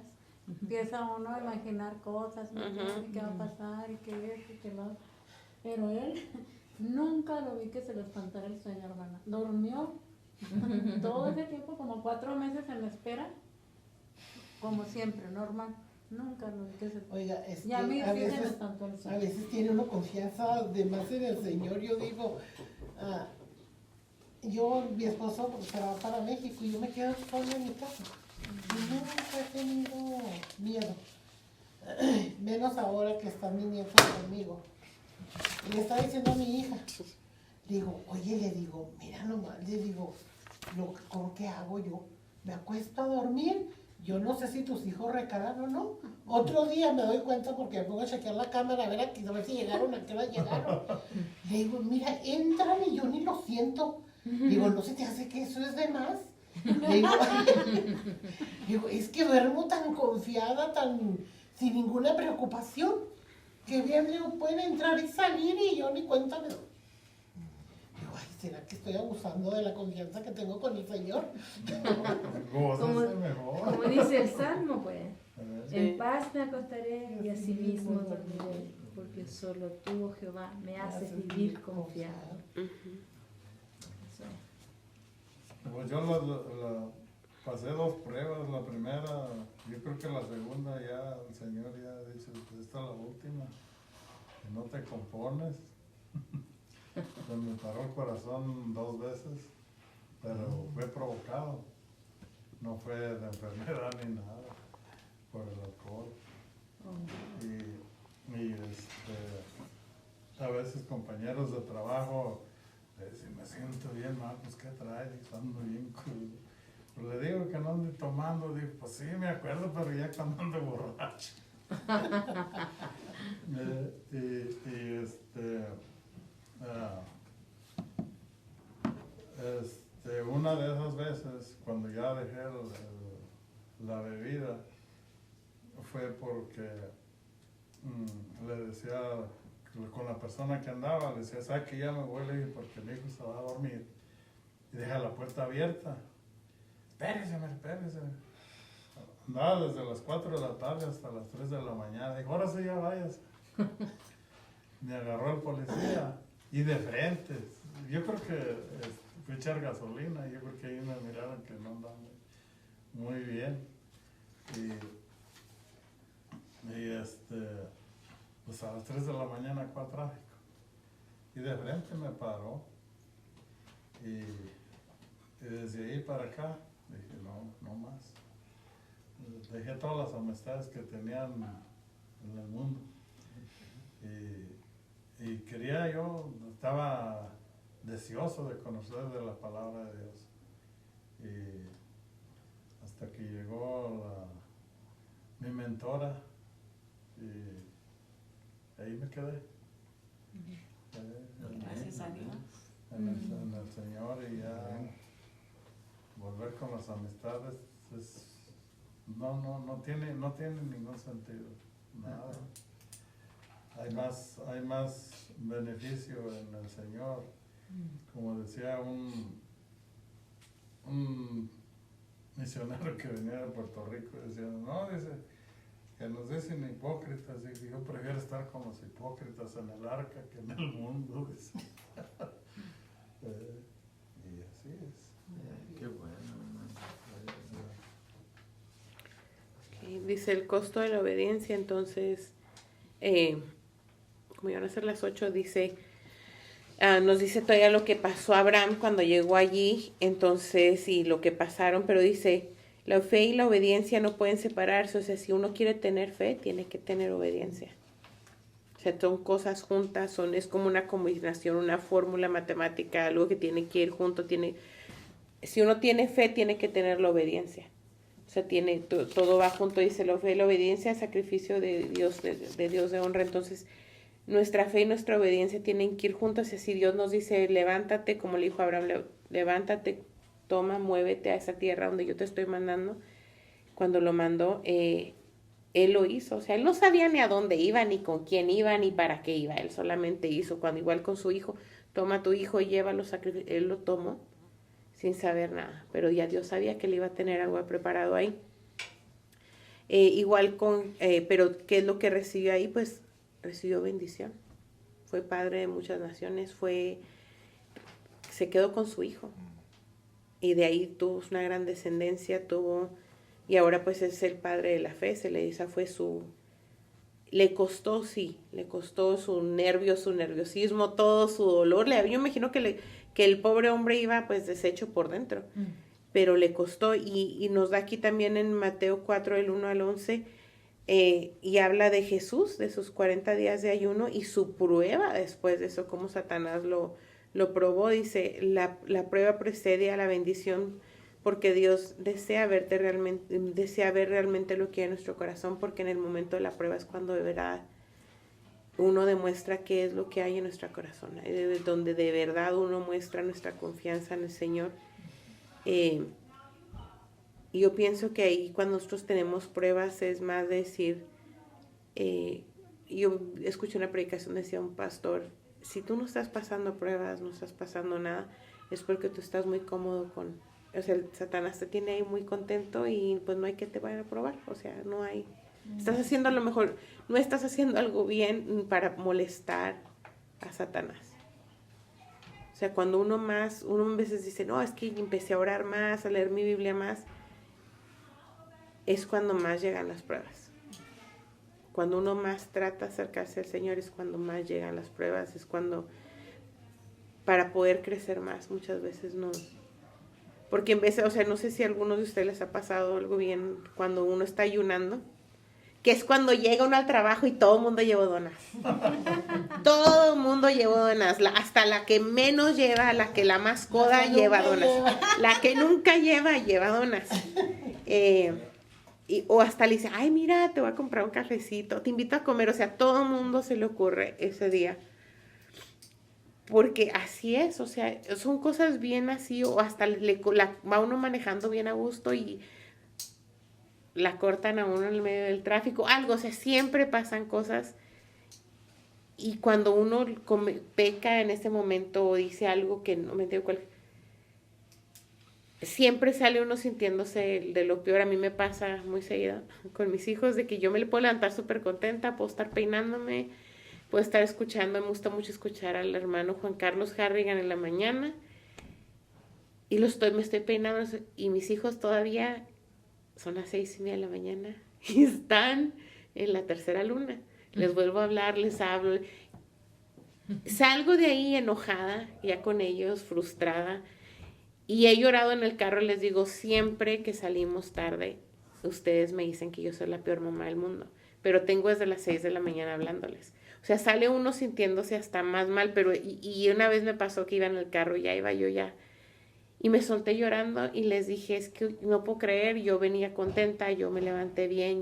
empieza uno a imaginar cosas, ¿no? Y qué va a pasar, y qué esto, y qué lo otro. Pero él nunca lo vi que se le espantara el sueño, hermana. Durmió todo ese tiempo, como 4 meses en espera, como siempre, normal. Nunca lo vi que se... Oiga, Y a mí a sí se me veces, espantó el a sueño. veces tiene uno confianza de más en el Señor. Yo digo, mi esposo se va para México y yo me quedo sola en mi casa. Y nunca he tenido miedo. Menos ahora que están mis nietos conmigo. Y le estaba diciendo a mi hija, digo, oye, le digo, mira nomás, le digo, ¿con qué hago yo? Me acuesto a dormir. Yo no sé si tus hijos recalan o no. Otro día me doy cuenta porque me pongo a chequear la cámara a ver si llegaron, a qué hora llegaron. Le digo, mira, entran y yo ni lo siento. Digo, ¿no se te hace que eso es de más? Digo, es que duermo tan confiada, tan sin ninguna preocupación, que bien pueden entrar y salir y yo ni cuenta me doy. Digo, ay, ¿será que estoy abusando de la confianza que tengo con el Señor? Gózase mejor. Como dice el Salmo, pues. Sí. En paz me acostaré y asimismo dormiré, porque solo tú, oh Jehová, me haces vivir confiado. Eso es. Pues yo pasé 2 pruebas. La primera, yo creo que la segunda ya el Señor ya ha dicho, pues esta es la última, que no te compones. Se me paró el corazón 2 veces, pero fue provocado, no fue de enfermedad ni nada, por el alcohol. Y a veces compañeros de trabajo, si me siento bien mal, pues ¿qué trae? Ando bien crudo. Pues le digo que no ande tomando, digo, pues sí, me acuerdo, pero ya cuando ando borracho. Una de esas veces, cuando ya dejé la bebida, fue porque le decía, con la persona que andaba, le decía, ¿sabes que ya me voy? Le dije, porque mi hijo se va a dormir y deja la puerta abierta. Espérese. Andaba desde las 4 de la tarde hasta las 3 de la mañana. Dijo, ahora sí ya vayas. Me agarró el policía y de frente. Yo creo que fui a echar gasolina. Yo creo que ahí me miraron que no andaba muy bien. Pues a las 3 de la mañana fue a tráfico. Y de frente me paró. Y desde ahí para acá dije, no más. Dejé todas las amistades que tenían en el mundo. Y quería estaba deseoso de conocer de la palabra de Dios. Y hasta que llegó mi mentora, y ahí me quedé. Gracias a Dios. En el Señor, y ya volver con las amistades no tiene ningún sentido, nada. Hay más beneficio en el Señor. Como decía un misionero que venía de Puerto Rico, decía, dice, que nos dicen hipócritas, y yo prefiero estar con los hipócritas en el arca que en el mundo, dice. Y así es. Qué bueno, Okay, dice el costo de la obediencia, entonces, como iban a ser las 8, dice, nos dice todavía lo que pasó a Abraham cuando llegó allí, entonces, y lo que pasaron, pero dice, la fe y la obediencia no pueden separarse, o sea, si uno quiere tener fe, tiene que tener obediencia. O sea, son cosas juntas, es como una combinación, una fórmula matemática, algo que tiene que ir junto, si uno tiene fe, tiene que tener la obediencia. O sea, todo va junto, dice la fe y la obediencia, sacrificio de Dios, de Dios de honra. Entonces, nuestra fe y nuestra obediencia tienen que ir juntas. Y si Dios nos dice, levántate, como le dijo a Abraham, levántate, toma, muévete a esa tierra donde yo te estoy mandando. Cuando lo mandó, él lo hizo. O sea, él no sabía ni a dónde iba, ni con quién iba, ni para qué iba. Él solamente hizo. Cuando igual con su hijo, toma a tu hijo y llévalo, él lo tomó sin saber nada. Pero ya Dios sabía que él iba a tener algo preparado ahí. Pero ¿qué es lo que recibió ahí? Pues recibió bendición. Fue padre de muchas naciones, se quedó con su hijo. Y de ahí tuvo una gran descendencia, y ahora pues es el padre de la fe, le costó su nervio, su nerviosismo, todo su dolor. Yo me imagino que el pobre hombre iba pues deshecho por dentro. Pero le costó, y nos da aquí también en Mateo 4, del 1 al 11, y habla de Jesús, de sus 40 días de ayuno, y su prueba después de eso, cómo Satanás lo probó. Dice, la prueba precede a la bendición, porque Dios desea ver realmente lo que hay en nuestro corazón, porque en el momento de la prueba es cuando de verdad uno demuestra qué es lo que hay en nuestro corazón, donde de verdad uno muestra nuestra confianza en el Señor. Y yo pienso que ahí cuando nosotros tenemos pruebas es más decir, yo escuché una predicación, decía un pastor, si tú no estás pasando pruebas, no estás pasando nada, es porque tú estás muy cómodo o sea, el Satanás te tiene ahí muy contento y pues no hay que te vayan a probar, o sea, no hay, estás haciendo a lo mejor, no estás haciendo algo bien para molestar a Satanás. O sea, cuando uno a veces dice, no, es que empecé a orar más, a leer mi Biblia más, es cuando más llegan las pruebas. Cuando uno más trata de acercarse al Señor es cuando más llegan las pruebas, es cuando, para poder crecer más, muchas veces no. Porque o sea, no sé si a algunos de ustedes les ha pasado algo bien cuando uno está ayunando, que es cuando llega uno al trabajo y todo el mundo lleva donas. Todo el mundo lleva donas, hasta la que menos lleva, la más coda lleva donas. La que nunca lleva donas. O hasta le dice, ay, mira, te voy a comprar un cafecito, te invito a comer. O sea, todo el mundo se le ocurre ese día. Porque así es, o sea, son cosas bien así, o hasta va uno manejando bien a gusto y la cortan a uno en el medio del tráfico, algo, o sea, siempre pasan cosas. Y cuando uno peca en ese momento o dice algo que no me entiendo cuál, siempre sale uno sintiéndose de lo peor. A mí me pasa muy seguido con mis hijos, de que yo me le puedo levantar súper contenta, puedo estar peinándome, puedo estar escuchando, me gusta mucho escuchar al hermano Juan Carlos Harrigan en la mañana, y me estoy peinando, y mis hijos todavía son las 6:30 de la mañana, y están en la tercera luna. Les vuelvo a hablar, les hablo, salgo de ahí enojada, ya con ellos, frustrada, y he llorado en el carro. Les digo, siempre que salimos tarde, ustedes me dicen que yo soy la peor mamá del mundo, pero tengo desde las 6 de la mañana hablándoles. O sea, sale uno sintiéndose hasta más mal, pero y una vez me pasó que iba en el carro, ya iba yo ya, y me solté llorando y les dije, es que no puedo creer, yo venía contenta, yo me levanté bien,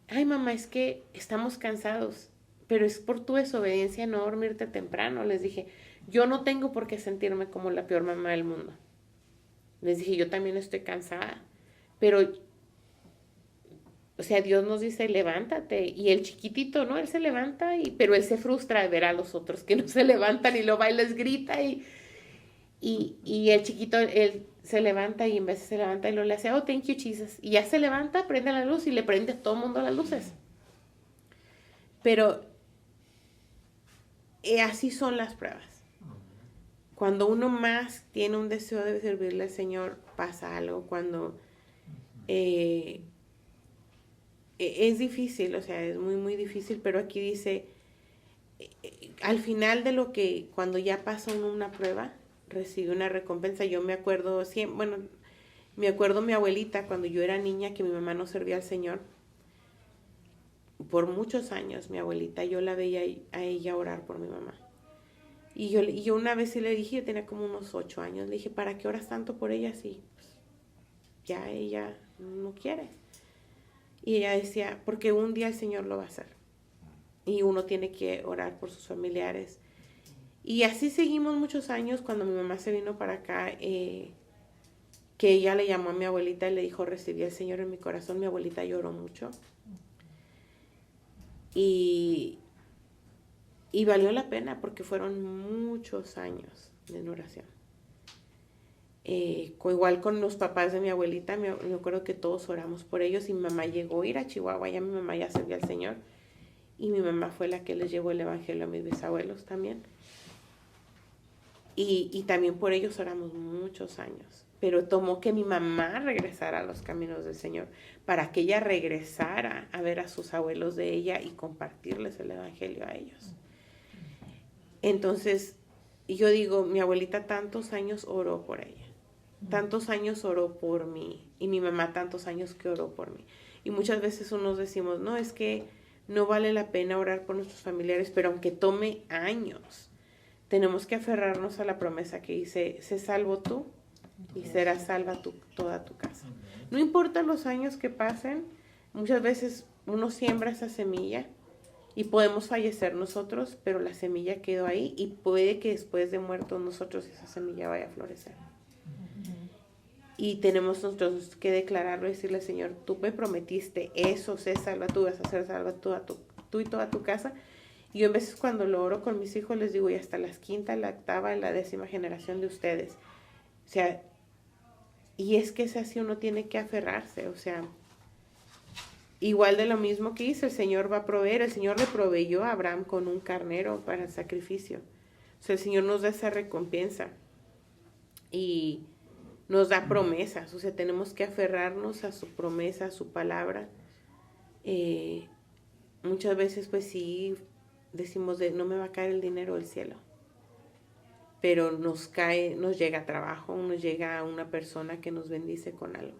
ay mamá, es que estamos cansados, pero es por tu desobediencia no dormirte temprano. Les dije, yo no tengo por qué sentirme como la peor mamá del mundo. Les dije, yo también estoy cansada, pero, o sea, Dios nos dice, levántate, y el chiquitito, ¿no? Él se levanta, pero él se frustra de ver a los otros que no se levantan, y lo va y les grita, y el chiquito, él se levanta, y en vez de se levanta y lo le hace, oh, thank you, Jesus, y ya se levanta, prende la luz, y le prende a todo el mundo las luces. Pero así son las pruebas. Cuando uno más tiene un deseo de servirle al Señor, pasa algo. Cuando es difícil, o sea, es muy, muy difícil, pero aquí dice, al final de cuando ya pasó una prueba, recibe una recompensa. Yo me acuerdo, mi abuelita, cuando yo era niña, que mi mamá no servía al Señor, por muchos años, mi abuelita, yo la veía a ella orar por mi mamá. Y yo una vez sí le dije, yo tenía como unos 8 años, le dije, ¿para qué oras tanto por ella si ya ella no quiere? Y ella decía, porque un día el Señor lo va a hacer. Y uno tiene que orar por sus familiares. Y así seguimos muchos años. Cuando mi mamá se vino para acá, que ella le llamó a mi abuelita y le dijo, recibí al Señor en mi corazón, mi abuelita lloró mucho. Y valió la pena porque fueron muchos años en oración. Igual con los papás de mi abuelita, me acuerdo que todos oramos por ellos y mi mamá llegó a ir a Chihuahua, ya mi mamá ya servía al Señor y mi mamá fue la que les llevó el evangelio a mis bisabuelos también. Y también por ellos oramos muchos años, pero tomó que mi mamá regresara a los caminos del Señor para que ella regresara a ver a sus abuelos de ella y compartirles el evangelio a ellos. Entonces, yo digo, mi abuelita tantos años oró por ella, tantos años oró por mí, y mi mamá tantos años que oró por mí. Y muchas veces unos decimos, no, es que no vale la pena orar por nuestros familiares, pero aunque tome años, tenemos que aferrarnos a la promesa que dice, sé salvo tú y será salva toda tu casa. No importa los años que pasen, muchas veces uno siembra esa semilla y podemos fallecer nosotros, pero la semilla quedó ahí y puede que después de muertos nosotros esa semilla vaya a florecer. Y tenemos nosotros que declararlo y decirle, Señor, tú me prometiste eso, sé salva tú, vas a ser salva tú y toda tu casa. Y yo a veces cuando lo oro con mis hijos les digo, y hasta la 5ª, la 8ª, la 10ª generación de ustedes. O sea, y es que es así, uno tiene que aferrarse, o sea, igual de lo mismo que hizo, el Señor va a proveer, el Señor le proveyó a Abraham con un carnero para el sacrificio. O sea, el Señor nos da esa recompensa y nos da promesas, o sea, tenemos que aferrarnos a su promesa, a su palabra. Muchas veces, pues sí, decimos no me va a caer el dinero del cielo, pero nos llega trabajo, nos llega una persona que nos bendice con algo.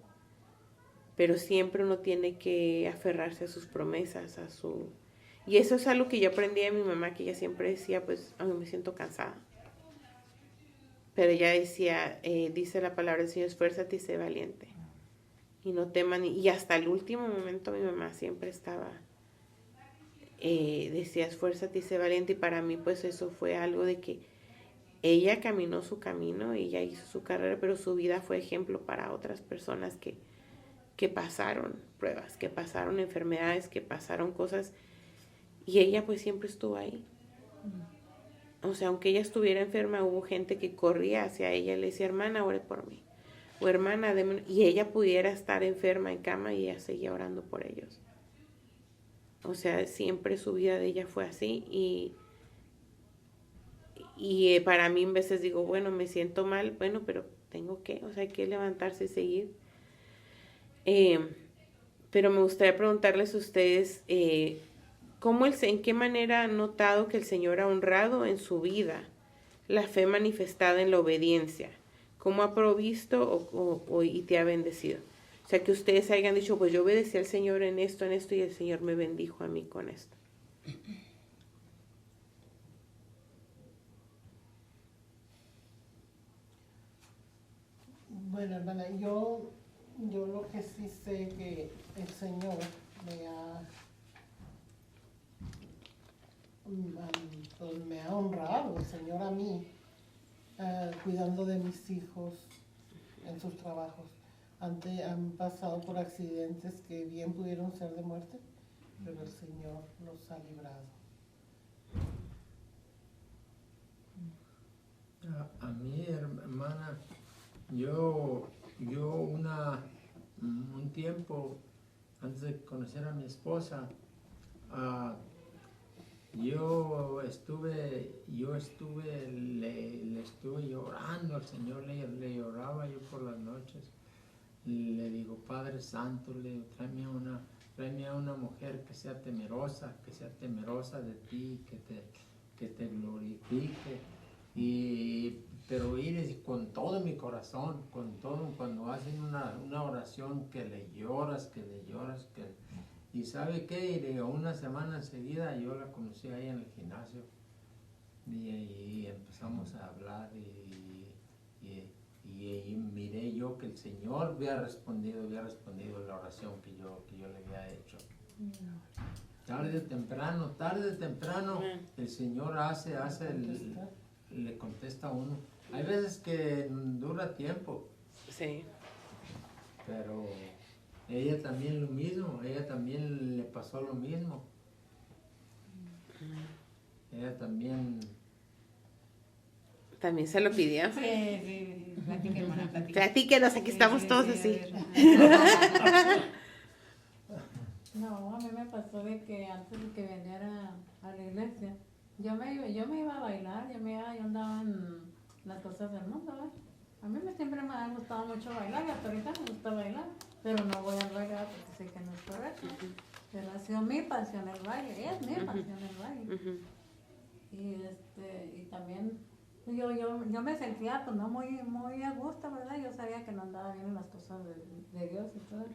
Pero siempre uno tiene que aferrarse a sus promesas, y eso es algo que yo aprendí de mi mamá, que ella siempre decía, pues, a mí me siento cansada. Pero ella decía, dice la palabra del Señor, esfuérzate y sé valiente. Y no teman, y hasta el último momento mi mamá siempre estaba, decía, esfuérzate y sé valiente. Y para mí, pues, eso fue algo de que ella caminó su camino, ella hizo su carrera, pero su vida fue ejemplo para otras personas que pasaron pruebas, que pasaron enfermedades, que pasaron cosas, y ella pues siempre estuvo ahí. O sea, aunque ella estuviera enferma, hubo gente que corría hacia ella y le decía, hermana, ore por mí, o hermana, y ella pudiera estar enferma en cama y ella seguía orando por ellos. O sea, siempre su vida de ella fue así, y para mí a veces digo, bueno, me siento mal, bueno, pero tengo que, o sea, hay que levantarse y seguir. Pero me gustaría preguntarles a ustedes, ¿en qué manera han notado que el Señor ha honrado en su vida la fe manifestada en la obediencia? ¿Cómo ha provisto y te ha bendecido? O sea, que ustedes hayan dicho, pues yo obedecí al Señor en esto, y el Señor me bendijo a mí con esto. Bueno, hermana, yo lo que sí sé que el Señor me ha honrado, el Señor a mí, cuidando de mis hijos en sus trabajos. Han pasado por accidentes que bien pudieron ser de muerte, pero el Señor los ha librado. A mí, hermana, yo un tiempo antes de conocer a mi esposa, le estuve llorando al Señor, le lloraba yo por las noches. Le digo, Padre Santo, tráeme a una mujer que sea temerosa de ti, que te glorifique. Pero ir con todo mi corazón, con todo, cuando hacen una oración que le lloras. ¿Y sabe qué? Y digo, una semana enseguida yo la conocí ahí en el gimnasio y empezamos a hablar y miré yo que el Señor había respondido la oración que yo le había hecho. Tarde o temprano, el Señor hace le contesta a uno. Hay veces que dura tiempo, Sí. pero ella también lo mismo, ella también le pasó lo mismo. Ella también... También se lo pidió. Sí, sí, platique, hermana, platique. Platíquenos, aquí estamos todos así. No, a mí me pasó de que antes de que viniera a la iglesia, yo me iba a bailar, yo andaba en las cosas del mundo, ¿verdad? A mí siempre me ha gustado mucho bailar y hasta ahorita me gusta bailar, pero no voy a bailar porque sé que no es correcto. Pero ha sido mi pasión el baile, es mi pasión el baile. Ujú. Y también yo me sentía pues no muy a gusto, ¿verdad? Yo sabía que no andaba bien en las cosas de Dios y todo.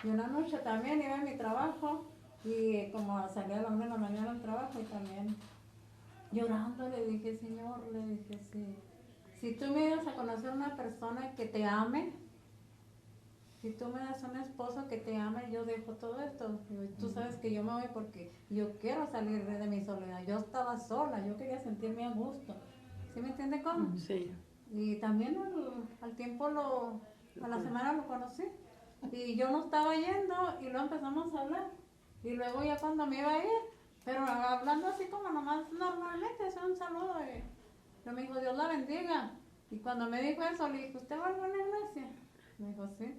Y una noche también iba a mi trabajo y como salía a la 1 de la mañana al trabajo y también llorando le dije, Señor, le dije, si tú me das a conocer una persona que te ame, si tú me das un esposo que te ame, yo dejo todo esto. Y tú sabes que yo me voy porque yo quiero salir de mi soledad. Yo estaba sola, yo quería sentirme a gusto. ¿Sí me entiende cómo? Sí. Y también al tiempo a la semana lo conocí. Y yo no estaba yendo y luego empezamos a hablar. Y luego ya cuando me iba a ir, pero hablando así como nomás normalmente, es un saludo. Y yo me dijo, Dios la bendiga. Y cuando me dijo eso, le dije, ¿usted va a alguna iglesia? Me dijo, sí.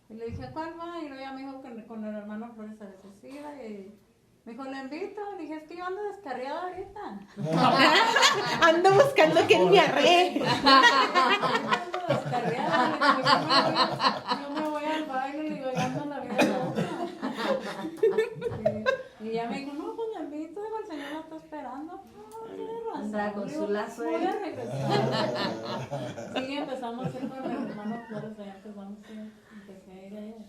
Y le dije, ¿cuál va? Y luego ya me dijo que con el hermano Flores Alececida. Y me dijo, le invito. Le dije, es que yo ando descarriada ahorita. Ando buscando que me arre. Ando descarriada. Le digo, yo me voy al baile. Le digo, yo ando en la vida loca. Y ya me dijo, no, pues le invito. Digo, el Señor lo está esperando. No, tiene razón. Anda con su lazo. Voy a regresar. Sí, empezamos a ir con el hermano Flores. Allá empecé a ir allá.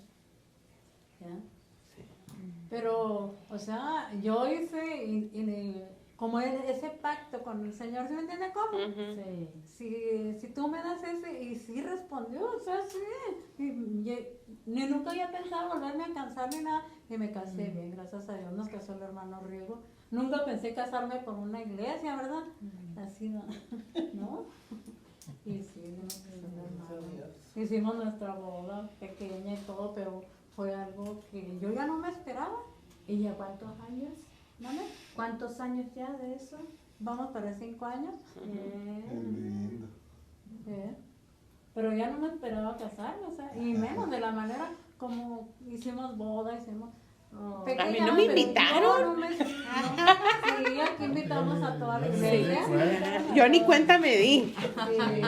¿Ya? Pero, o sea, yo hice como ese pacto con el Señor, ¿sí me entiende cómo? Ujú. Sí. Si tú me das ese, y sí respondió, o sea, sí. Ni nunca había pensado volverme a casar ni nada, y me casé bien, gracias a Dios, nos casó el hermano Riego. Nunca pensé casarme por una iglesia, ¿verdad? Así no, ¿no? Y sí, nos casó el hermano. Hicimos nuestra boda pequeña y todo, pero fue algo que yo ya no me esperaba. ¿Y ya cuántos años? ¿Vale? ¿Cuántos años ya de eso? Vamos para 5 años. Qué lindo. Pero ya no me esperaba casarme, o sea, y menos de la manera como hicimos boda, hicimos... pequeña, A mí no me pero invitaron. Sí, aquí invitamos a toda la iglesia. Yo ni cuenta me di. Sí.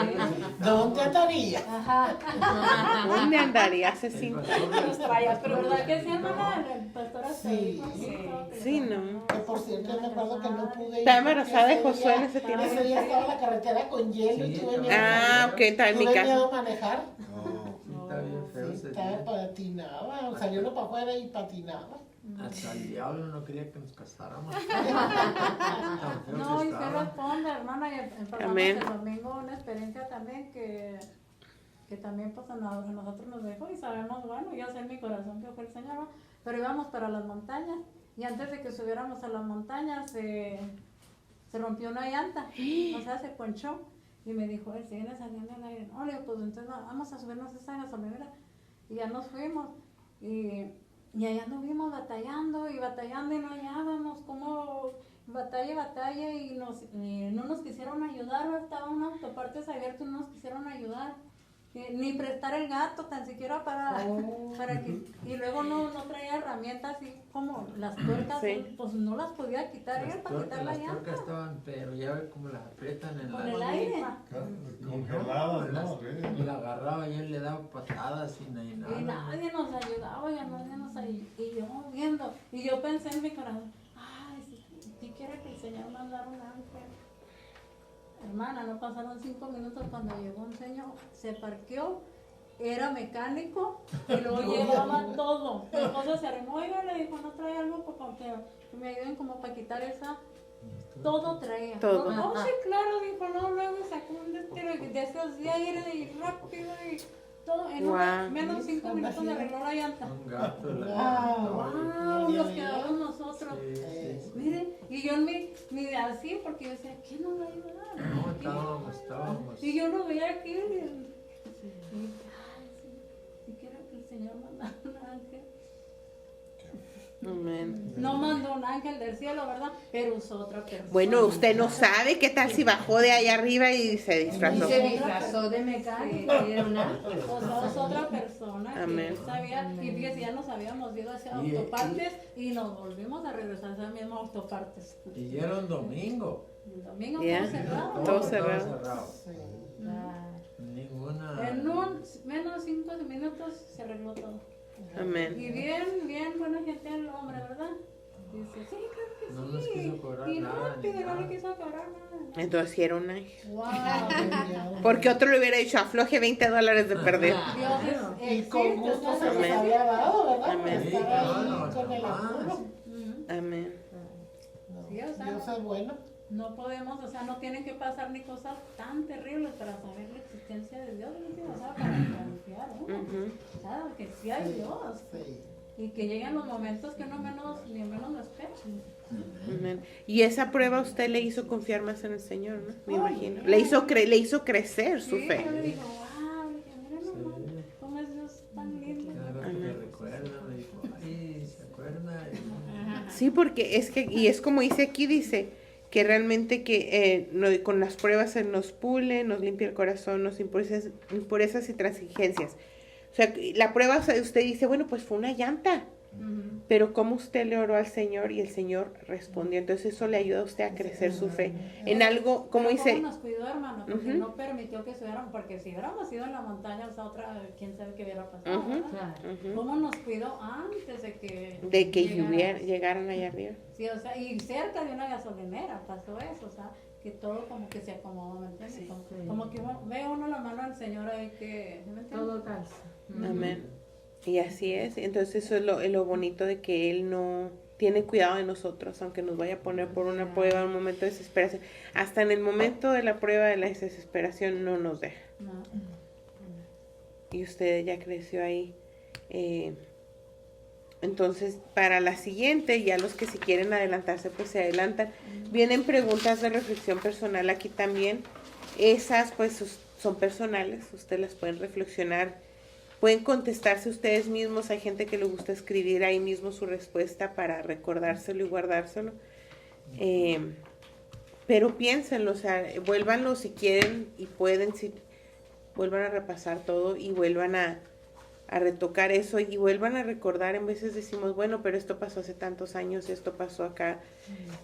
¿Dónde andaría? Ajá. ¿Dónde andaría hace 5 años? Pero ¿verdad que sí, hermana? El pastor hasta Sí, dijo, sí. Sí, no. Que por cierto, yo me acuerdo que no pude ir. Estaba embarazada de porque ese Josué en día- ese tiempo. Ese día estaba la carretera con hielo y Sí, tuve miedo. Ah, ok, está en mi Tuve casa. miedo a manejar. No. Está bien feo Sí, ese estaba día. patinaba, salió uno para afuera y patinaba. Hasta el diablo no quería que nos casáramos. Tan feo No, que y se estaba. responde, hermana, y empezamos Amén. el domingo una experiencia también que también pues a nosotros nos dejó y sabemos, bueno, yo sé en mi corazón que fue el Señor, ¿no? Pero íbamos para las montañas y antes de que subiéramos a las montañas se rompió una llanta, o sea, se ponchó y me dijo, él se viene saliendo el aire. No, le digo, pues entonces vamos a subirnos esa gasolinera y ya nos fuimos y allá nos vimos batallando y no hallábamos cómo batalla y no nos quisieron ayudar, estaba un autopartes abierto y no nos quisieron ayudar. Ni prestar el gato tan siquiera para que, y luego no traía herramientas así como las tuercas, Sí. pues no las podía quitar él para quitar la Las llanta tuercas estaban, pero ya ve cómo las aprietan en con la... el aire. Congeladas, ¿no? Y la agarraba y él le daba patadas y nada. Y nadie nos ayudaba, y yo viendo, y yo pensé en mi corazón, ay, si quiere que el Señor mandara un ángel. Hermana, no pasaron 5 minutos cuando llegó un señor, se parqueó, era mecánico y luego llevaba todo. Mi esposo se arrimó, oiga, le dijo, no trae algo porque me ayuden como para quitar esa. Todo traía. Todo. No, sí, claro, dijo, no, luego sacó un destino y de esos días y rápido y todo. En Guau. menos de 5 minutos le arregló la llanta. Un gato. ¡Wow! Nos quedamos nosotros. Sí. Mire, y yo ni así, porque yo decía, ¿quién nos va a ayudar? No, estábamos. Y yo lo veía aquí. Y quiero que el Señor manda un ángel. Amén. No mandó un ángel del cielo, ¿verdad? Pero usó otra persona. Bueno, usted no sabe qué tal si bajó de allá arriba y se Y disfrazó. se disfrazó de mecánico y era un ángel. O sea, es otra persona Amén. que sabía, y fíjese, ya nos habíamos ido hacia autopartes y nos volvimos a regresar a esa misma autopartes. Y era un domingo. El domingo Ya. todo cerrado. Todo cerrado. Sí. Ninguna. En menos de 5 minutos se arregló todo. Amén. Y bien buena gente el hombre, ¿verdad? Dice, sí, claro que No nos sí. quiso cobrar Y nada, Ah, rápido, ni no nada. le quiso cobrar nada. Entonces sí era un ángel. Wow. Porque otro le hubiera dicho, afloje $20 de perder. Dios es, Y con existe, gusto se ¿sabes? los había dado, ¿verdad? Amén. Por Sí, estar claro, ahí con el jamás. apuro. Ujú. Amén. No, Sí, o sea, Dios es bueno. No podemos, o sea, no tienen que pasar ni cosas tan terribles para saber la existencia de Dios, ¿no? O sea, para confiar, ¿no? Ujú. O sea, que sí hay Dios. Sí. Y que lleguen los momentos que uno ni menos lo espera. Amén. Y esa prueba usted le hizo confiar más en el Señor, ¿no? Me imagino. Le hizo crecer su Sí, fe. yo le digo, wow, dije, mira nomás, cómo es Dios tan lindo. Cada vez que me recuerda, me dijo, ay, ¿se acuerda? Sí, porque es que, y es como dice aquí, dice que realmente que con las pruebas Él nos pule, nos limpia el corazón, nos impurezas y transigencias. O sea, la prueba, o sea, usted dice, bueno, pues fue una llanta, Ujú. pero como usted le oró al Señor y el Señor respondió, entonces eso le ayuda a usted a crecer su fe en algo, como Pero dice, ¿cómo nos cuidó, hermano? Porque Ujú. no permitió que subiéramos, porque si hubiéramos ido en la montaña, o sea, otra, quién sabe qué hubiera pasado, Ujú. ¿verdad? ujú, ¿Cómo nos cuidó antes de que de que llegaran allá arriba. Sí, o sea, y cerca de una gasolinera pasó eso, o sea, que todo como que se acomodó, ¿me entiendes? Sí. Como que ve uno la mano al Señor ahí que, ¿me entiendes? Todo calza. Amén. Y así es. Entonces eso es lo bonito de que Él no tiene cuidado de nosotros, aunque nos vaya a poner por una prueba, un momento de desesperación. Hasta en el momento de la prueba de la desesperación no nos deja. No. Y usted ya creció ahí. Entonces, para la siguiente, ya los que si quieren adelantarse, pues se adelantan. Vienen preguntas de reflexión personal aquí también. Esas pues son personales, ustedes las pueden reflexionar. Pueden contestarse ustedes mismos. Hay gente que le gusta escribir ahí mismo su respuesta para recordárselo y guardárselo. Pero piénsenlo, o sea, vuélvanlo si quieren y pueden, si vuelvan a repasar todo y vuelvan a retocar eso y vuelvan a recordar. En veces decimos, bueno, pero esto pasó hace tantos años, esto pasó acá.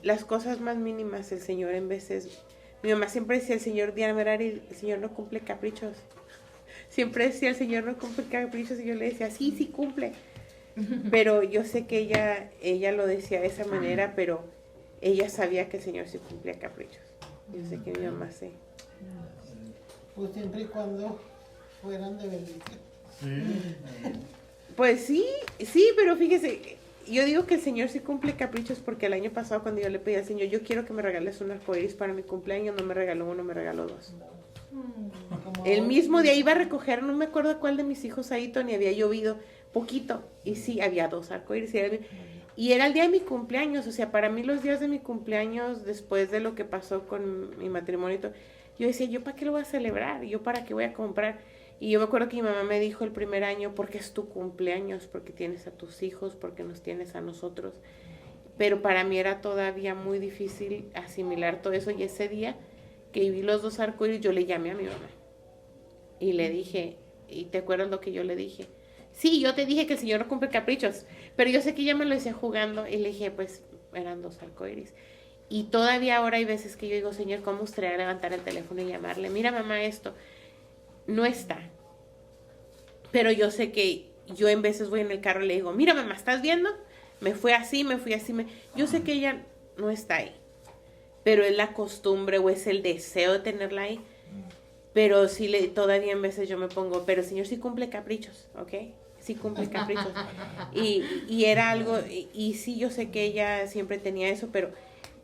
Las cosas más mínimas, el Señor en veces... Mi mamá siempre decía, el Señor, Diana Merari, el Señor no cumple caprichos. Siempre decía, el Señor no cumple caprichos, y yo le decía, sí, sí cumple. Pero yo sé que ella lo decía de esa manera, pero ella sabía que el Señor sí cumplía caprichos. Yo sé que mi mamá sí. Pues siempre y cuando fueran de bendición. Sí. Pues sí, pero fíjese, yo digo que el Señor sí cumple caprichos porque el año pasado cuando yo le pedí al Señor, yo quiero que me regales un arcoíris para mi cumpleaños, no me regaló uno, me regaló dos. Como El mismo día iba a recoger, no me acuerdo cuál de mis hijos ahí, Tony, había llovido poquito. Y sí, había dos arcoíris. Y era el día de mi cumpleaños. O sea, para mí los días de mi cumpleaños, después de lo que pasó con mi matrimonio y todo, yo decía, ¿yo para qué lo voy a celebrar? ¿Yo para qué voy a comprar? Y yo me acuerdo que mi mamá me dijo el primer año, porque es tu cumpleaños, porque tienes a tus hijos, porque nos tienes a nosotros. Pero para mí era todavía muy difícil asimilar todo eso. Y ese día que vi los dos arcoíris, yo le llamé a mi mamá. Y le dije, ¿y te acuerdas lo que yo le dije? Sí, yo te dije que el Señor no cumple caprichos, pero yo sé que ella me lo decía jugando. Y le dije, pues eran dos arcoíris. Y todavía ahora hay veces que yo digo, Señor, ¿cómo gustaría levantar el teléfono y llamarle? Mira, mamá, esto no está. Pero yo sé que yo en veces voy en el carro y le digo, mira, mamá, ¿estás viendo? Me fui así. Yo sé que ella no está ahí. Pero es la costumbre o es el deseo de tenerla ahí. Pero sí, todavía en veces yo me pongo, pero el Señor sí cumple caprichos, ¿ok? Sí cumple caprichos. Y era algo, y sí, yo sé que ella siempre tenía eso, pero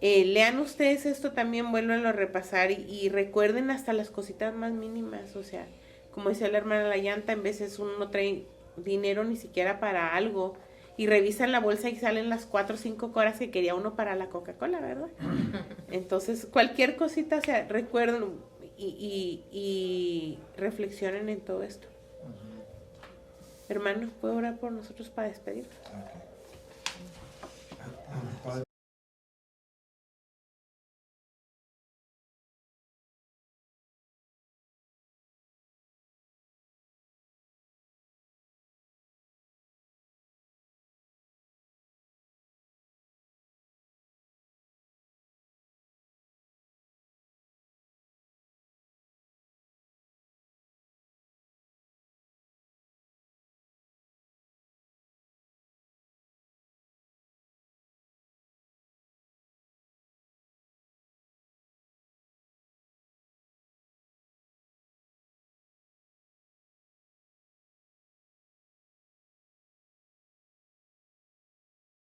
lean ustedes esto también, vuélvanlo a repasar y recuerden hasta las cositas más mínimas. O sea, como decía la hermana La Llanta, en veces uno no trae dinero ni siquiera para algo. Y revisan la bolsa y salen las 4 o 5 horas que quería uno para la Coca-Cola, ¿verdad? Entonces, cualquier cosita, o sea, recuerden y reflexionen en todo esto. Hermano, ¿puedo orar por nosotros para despedirnos? Ok.